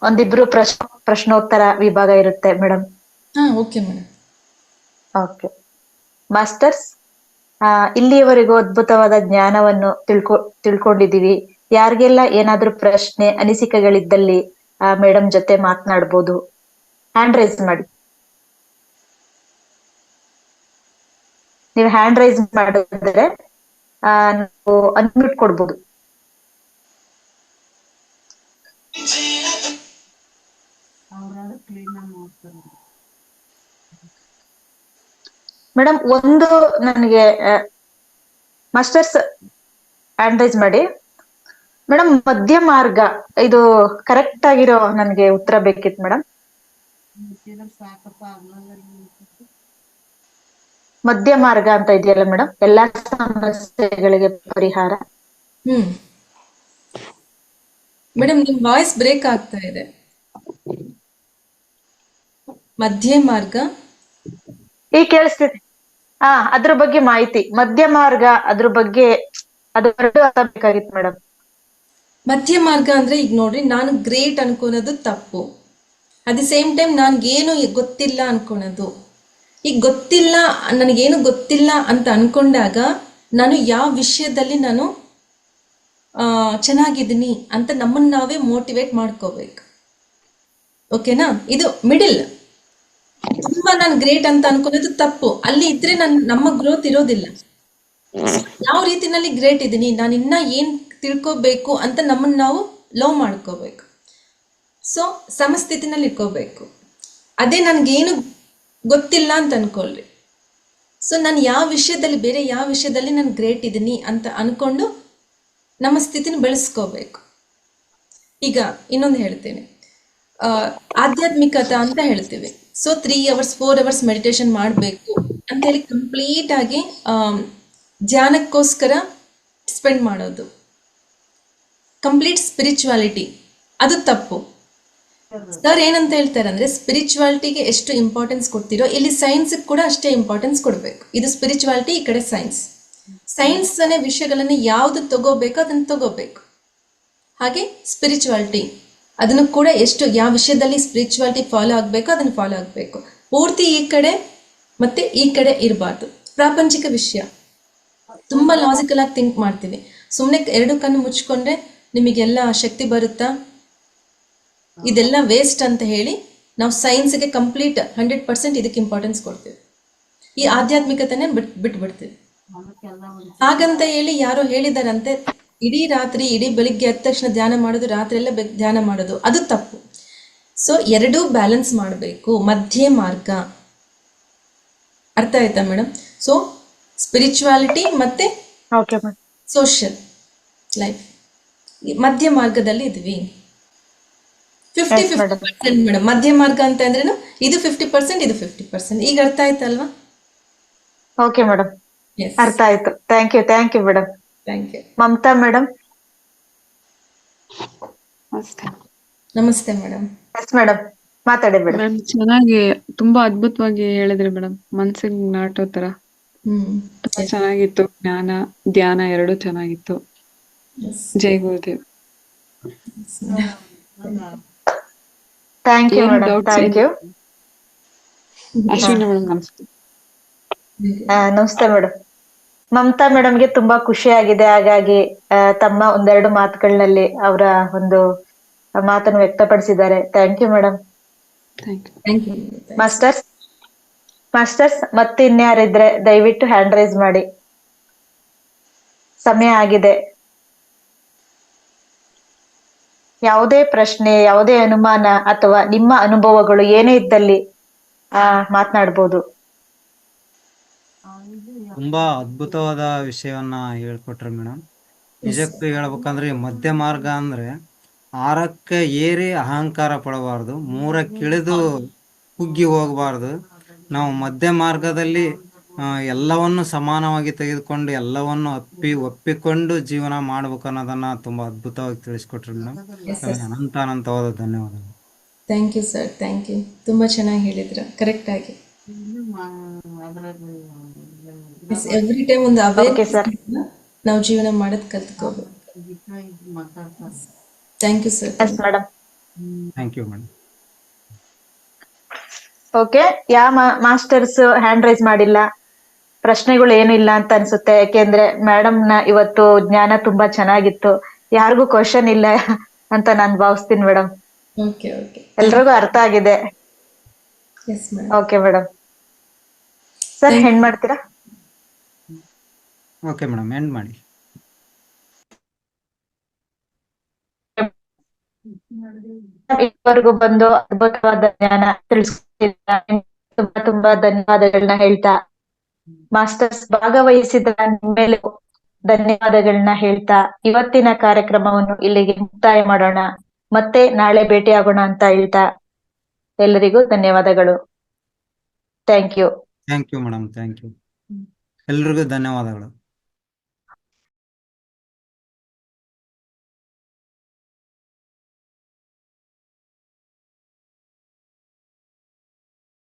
ಒಂದಿಬ್ರು ಪ್ರಶ್ನೋತ್ತರ ವಿಭಾಗ ಇರುತ್ತೆ ಮೇಡಮ್. ಹಾಂ, ಓಕೆ ಮೇಡಮ್. ಓಕೆ ಮಾಸ್ಟರ್ಸ್, ಇಲ್ಲಿಯವರೆಗೂ ಅದ್ಭುತವಾದ ಜ್ಞಾನವನ್ನು ತಿಳ್ಕೊಂಡಿದೀವಿ. ಯಾರಿಗೆಲ್ಲ ಏನಾದ್ರೂ ಪ್ರಶ್ನೆ ಅನಿಸಿಕೆಗಳಿದ್ದಲ್ಲಿ ಮೇಡಮ್ ಜೊತೆ ಮಾತನಾಡ್ಬೋದು. ಹ್ಯಾಂಡ್ ರೈಸ್ ಮಾಡಿ. ನೀವು ಹ್ಯಾಂಡ್ ರೈಸ್ ಮಾಡಿದ್ರೆ ನಾವು ಅನ್ಮ್ಯೂಟ್ ಕೊಡ್ಬೋದು. ಮೇಡಮ್ ಒಂದು ನನಗೆ ಮಾಸ್ಟರ್ಸ್ ಹ್ಯಾಂಡ್ ರೈಸ್ ಮಾಡಿ. ಮೇಡಮ್ ಮಧ್ಯ ಮಾರ್ಗ ಇದು ಕರೆಕ್ಟ್ ಆಗಿರೋ ನನಗೆ ಉತ್ತರ ಬೇಕಿತ್ತು ಮೇಡಮ್. ಮಧ್ಯ ಮಾರ್ಗ ಅಂತ ಇದೆಯಲ್ಲ ಮೇಡಮ್, ಎಲ್ಲಾ ಸಮಸ್ಯೆಗಳಿಗೆ ಪರಿಹಾರ. ಮೇಡಮ್, ನಿಮ್ ವಾಯ್ಸ್ ಬ್ರೇಕ್ ಆಗ್ತಾ ಇದೆ. ಮಧ್ಯ ಮಾರ್ಗ ಈಗ ಕೇಳಿಸ್ತಿದೆ. ಅದ್ರ ಬಗ್ಗೆ ಮಾಹಿತಿ, ಮಧ್ಯ ಮಾರ್ಗ ಅದ್ರ ಬಗ್ಗೆ ಅದು ಬೇಕಾಗಿತ್ತು ಮೇಡಮ್. ಮಧ್ಯ ಮಾರ್ಗ ಅಂದ್ರೆ ಈಗ ನೋಡ್ರಿ, ನಾನು ಗ್ರೇಟ್ ಅನ್ಕೊಳೋದು ತಪ್ಪು. ಅಟ್ ದಿ ಸೇಮ್ ಟೈಮ್ ನನ್ಗೇನು ಗೊತ್ತಿಲ್ಲ ಅನ್ಕೊಳೋದು. ಈಗ ಗೊತ್ತಿಲ್ಲ, ನನಗೇನು ಗೊತ್ತಿಲ್ಲ ಅಂತ ಅನ್ಕೊಂಡಾಗ ನಾನು ಯಾವ ವಿಷಯದಲ್ಲಿ ನಾನು ಚೆನ್ನಾಗಿದ್ದೀನಿ ಅಂತ ನಮ್ಮನ್ನ ನಾವೇ ಮೋಟಿವೇಟ್ ಮಾಡ್ಕೋಬೇಕು. ಓಕೆನಾ? ಇದು ಮಿಡಿಲ್. ತುಂಬಾ ನಾನು ಗ್ರೇಟ್ ಅಂತ ಅನ್ಕೊಳ್ಳೋದು ತಪ್ಪು. ಅಲ್ಲಿ ಇದ್ರೆ ನಮ್ಮ ಗ್ರೋತ್ ಇರೋದಿಲ್ಲ. ಯಾವ ರೀತಿನಲ್ಲಿ ಗ್ರೇಟ್ ಇದ್ದೀನಿ, ನಾನು ಇನ್ನ ಏನ್ ತಿಳ್ಕೋಬೇಕು ಅಂತ ನಮ್ಮನ್ನ ನಾವು ಲವ್ ಮಾಡ್ಕೋಬೇಕು. ಸೊ ಸಮಸ್ಥಿತಿನಲ್ಲಿ ಇಟ್ಕೋಬೇಕು. ಅದೇ ನನ್ಗೇನು ಗೊತ್ತಿಲ್ಲ ಅಂತ ಅನ್ಕೊಳ್ರಿ. ಸೊ ನಾನು ಯಾವ ವಿಷಯದಲ್ಲಿ, ಬೇರೆ ಯಾವ ವಿಷಯದಲ್ಲಿ ನಾನು ಗ್ರೇಟ್ ಇದ್ದೀನಿ ಅಂತ ಅನ್ಕೊಂಡು ನಮ್ಮ ಸ್ಥಿತಿನ ಬೆಳೆಸ್ಕೋಬೇಕು. ಈಗ ಇನ್ನೊಂದು ಹೇಳ್ತೇನೆ, ಆಧ್ಯಾತ್ಮಿಕತೆ ಅಂತ ಹೇಳ್ತೀವಿ. ಸೊ 3 hours 4 hours ಮೆಡಿಟೇಷನ್ ಮಾಡಬೇಕು ಅಂತ ಹೇಳಿ ಕಂಪ್ಲೀಟ್ ಆಗಿ ಧ್ಯಾನಕ್ಕೋಸ್ಕರ ಸ್ಪೆಂಡ್ ಮಾಡೋದು, ಕಂಪ್ಲೀಟ್ ಸ್ಪಿರಿಚುವಾಲಿಟಿ, ಅದು ತಪ್ಪು. ಸರ್ ಏನಂತ ಹೇಳ್ತಾರೆ ಅಂದ್ರೆ, ಸ್ಪಿರಿಚುವಾಲಿಟಿಗೆ ಎಷ್ಟು ಇಂಪಾರ್ಟೆನ್ಸ್ ಕೊಡ್ತೀರೋ ಇಲ್ಲಿ ಸೈನ್ಸ್ ಕೂಡ ಅಷ್ಟೇ ಇಂಪಾರ್ಟೆನ್ಸ್ ಕೊಡಬೇಕು. ಇದು ಸ್ಪಿರಿಚುವಾಲಿಟಿ, ಈ ಕಡೆ ಸೈನ್ಸ್. ಸೈನ್ಸ್ ಅನೇ ವಿಷಯಗಳನ್ನು ಯಾವ್ದು ತಗೋಬೇಕು ಅದನ್ನು ತಗೋಬೇಕು. ಹಾಗೆ ಸ್ಪಿರಿಚುವಾಲಿಟಿ ಅದನ್ನು ಕೂಡ ಎಷ್ಟು, ಯಾವ ವಿಷಯದಲ್ಲಿ ಸ್ಪಿರಿಚುವಾಲಿಟಿ ಫಾಲೋ ಆಗಬೇಕು ಅದನ್ನು ಫಾಲೋ ಆಗಬೇಕು. ಪೂರ್ತಿ ಈ ಕಡೆ ಮತ್ತೆ ಈ ಕಡೆ ಇರಬಾರ್ದು. ಪ್ರಾಪಂಚಿಕ ವಿಷಯ ತುಂಬಾ ಲಾಜಿಕಲ್ ಆಗಿ ಥಿಂಕ್ ಮಾಡ್ತೀವಿ. ಸುಮ್ಮನೆ 2 ಕಣ್ಣು ಮುಚ್ಕೊಂಡ್ರೆ ನಿಮಗೆಲ್ಲ ಶಕ್ತಿ ಬರುತ್ತಾ, ಇದೆಲ್ಲ ವೇಸ್ಟ್ ಅಂತ ಹೇಳಿ ನಾವು ಸೈನ್ಸ್ಗೆ ಕಂಪ್ಲೀಟ್ 100% ಇದಕ್ಕೆ ಇಂಪಾರ್ಟೆನ್ಸ್ ಕೊಡ್ತೀವಿ. ಈ ಆಧ್ಯಾತ್ಮಿಕತೆನೇ ಬಿಟ್ಬಿಡ್ತೀವಿ. ಹಾಗಂತ ಹೇಳಿ ಯಾರೋ ಹೇಳಿದಾರಂತೆ ಇಡೀ ರಾತ್ರಿ ಇಡೀ ಬೆಳಿಗ್ಗೆ ಎದ್ದ ತಕ್ಷಣ ಧ್ಯಾನ ಮಾಡೋದು, ರಾತ್ರಿ ಎಲ್ಲ ಧ್ಯಾನ ಮಾಡೋದು, ಅದು ತಪ್ಪು. ಸೊ ಎರಡೂ ಬ್ಯಾಲೆನ್ಸ್ ಮಾಡಬೇಕು. ಮಧ್ಯ ಮಾರ್ಗ ಅರ್ಥ ಆಯ್ತಾ ಮೇಡಮ್? ಸೊ ಸ್ಪಿರಿಚುವಾಲಿಟಿ ಮತ್ತೆ ಸೋಷಿಯಲ್ ಲೈಫ್ ಮಧ್ಯ ಮಾರ್ಗದಲ್ಲಿ ಇದ್ವಿ. 50-50% ಮೇಡಮ್. ಮಧ್ಯ ಮಾರ್ಗ ಅಂತ ಅಂದ್ರೇನು, ಇದು 50%, ಇದು 50%. ಈಗ ಅರ್ಥ ಆಯ್ತಲ್ವಾ? ಓಕೆ ಮೇಡಮ್, ಅರ್ಥ ಆಯ್ತು. Thank you madam. Thank you. Mamata madam. ನಮಸ್ತೆ ಮೇಡಮ್. ಎಸ್ ಮೇಡಮ್, ಮಾತಾಡಿ ಮೇಡಮ್. ಮ್ಯಾಮ್, ಚೆನ್ನಾಗಿ ತುಂಬಾ ಅದ್ಭುತವಾಗಿ ಹೇಳಿದ್ರಿ ಮೇಡಮ್. ಮನ್ಸಿಗೆ ನಾಟೋ ತರ ತುಂಬಾ ಚೆನ್ನಾಗಿತ್ತು. ಜ್ಞಾನ ಧ್ಯಾನ ಎರಡು ಚೆನ್ನಾಗಿತ್ತು. ಜೈ Gurudev. Thank you madam. Thank you. Ashwini madam ನಮಸ್ತೆ. ನಮಸ್ತೆ ಮೇಡಮ್. ಮಮತಾ ಮೇಡಮ್ಗೆ ತುಂಬಾ ಖುಷಿ ಆಗಿದೆ, ಹಾಗಾಗಿ ತಮ್ಮ ಒಂದೆರಡು ಮಾತುಗಳಲ್ಲಿ ಅವರ ಒಂದು ಮಾತನ್ನು ವ್ಯಕ್ತಪಡಿಸಿದ್ದಾರೆ. Thank you madam. ಮಾಸ್ಟರ್ಸ್ ಮತ್ತೆ ಇನ್ಯಾರಿದ್ರೆ ದಯವಿಟ್ಟು ಹ್ಯಾಂಡ್ ರೈಸ್ ಮಾಡಿ. ಸಮಯ ಆಗಿದೆ. ಯಾವುದೇ ಪ್ರಶ್ನೆ, ಯಾವುದೇ ಅನುಮಾನ ಅಥವಾ ನಿಮ್ಮ ಅನುಭವಗಳು ಏನೇ ಇದ್ದಲ್ಲಿ ಮಾತನಾಡ್ಬೋದು. ತುಂಬಾ ಅದ್ಭುತವಾದ ವಿಷಯವನ್ನ ಹೇಳ್ಕೊಟ್ರಿ ಮೇಡಮ್. ನಿಜಕ್ಕೂ ಹೇಳ್ಬೇಕಂದ್ರೆ ಮಧ್ಯ ಮಾರ್ಗ ಅಂದ್ರೆ 6ಕ್ಕೆ ಏರಿ ಅಹಂಕಾರ ಪಡಬಾರ್ದು, 3ಕ್ಕಿಳಿದು ಕುಗ್ಗಿ ಹೋಗಬಾರ್ದು. ನಾವು ಮಧ್ಯ ಮಾರ್ಗದಲ್ಲಿ ಎಲ್ಲವನ್ನು ಸಮಾನವಾಗಿ ತೆಗೆದುಕೊಂಡು ಎಲ್ಲವನ್ನು ಒಪ್ಪಿಕೊಂಡು ಜೀವನ ಮಾಡ್ಬೇಕು ಅನ್ನೋದನ್ನ ತುಂಬಾ ಅದ್ಭುತವಾಗಿ ತಿಳಿಸ್ಕೊಟ್ರಿ ಮೇಡಮ್. ಅನಂತವಾದ ಧನ್ಯವಾದಗಳು. Thank you sir, thank you. ತುಂಬಾ ಚೆನ್ನಾಗಿ ಹೇಳಿದ್ರ, ಕರೆಕ್ಟ್ ಆಗಿ. ಎವ್ರಿ ಟೈಮ್ ಒಂದು ನಾವು ಜೀವನ ಮಾಡೋದ್ ಕಲ್ತ್ಕೋಬೇಕು. Thank you sir. Yes madam. Thank you madam. Okay, masters hand raise ಮಾಡಿಲ್ಲ, ಪ್ರಶ್ನೆಗಳು ಏನು ಇಲ್ಲ ಅಂತ ಅನ್ಸುತ್ತೆ. ಯಾಕೆಂದ್ರೆ ಮೇಡಮ್ ನ ಇವತ್ತು ಜ್ಞಾನ ತುಂಬಾ ಚೆನ್ನಾಗಿತ್ತು, ಯಾರಿಗೂ ಕ್ವಶನ್ ಇಲ್ಲ ಅಂತ ನಾನ್ ಭಾವಿಸ್ತೀನಿ ಮೇಡಮ್. ಓಕೆ ಓಕೆ, ಎಲ್ರಿಗೂ ಅರ್ಥ ಆಗಿದೆ. Yes madam. Okay madam. Sir ಹೆಣ್ ಮಾಡ್ತೀರಾ? ಓಕೆ ಮೇಡಮ್, ಎಂಡ್ ಮಾಡಿ. ಇದುವರೆಗೂ ಬಂದು ಅದ್ಭುತವಾದ ಜ್ಞಾನ ತಿಳಿಸ್ಕೊಟ್ಟಿದ್ದೀರಾ, ತುಂಬಾ ತುಂಬಾ ಧನ್ಯವಾದಗಳನ್ನ ಹೇಳ್ತಾ, ಮಾಸ್ಟರ್ಸ್ ಭಾಗವಹಿಸಿದ ಮೇಲೆ ಧನ್ಯವಾದಗಳನ್ನ ಹೇಳ್ತಾ ಇವತ್ತಿನ ಕಾರ್ಯಕ್ರಮವನ್ನು ಇಲ್ಲಿಗೆ ಮುಕ್ತಾಯ ಮಾಡೋಣ. ಮತ್ತೆ ನಾಳೆ ಭೇಟಿ ಆಗೋಣ ಅಂತ ಹೇಳ್ತಾ ಎಲ್ಲರಿಗೂ ಧನ್ಯವಾದಗಳು. Thank you. Thank you madam, thank you. ಎಲ್ರಿಗೂ ಧನ್ಯವಾದಗಳು.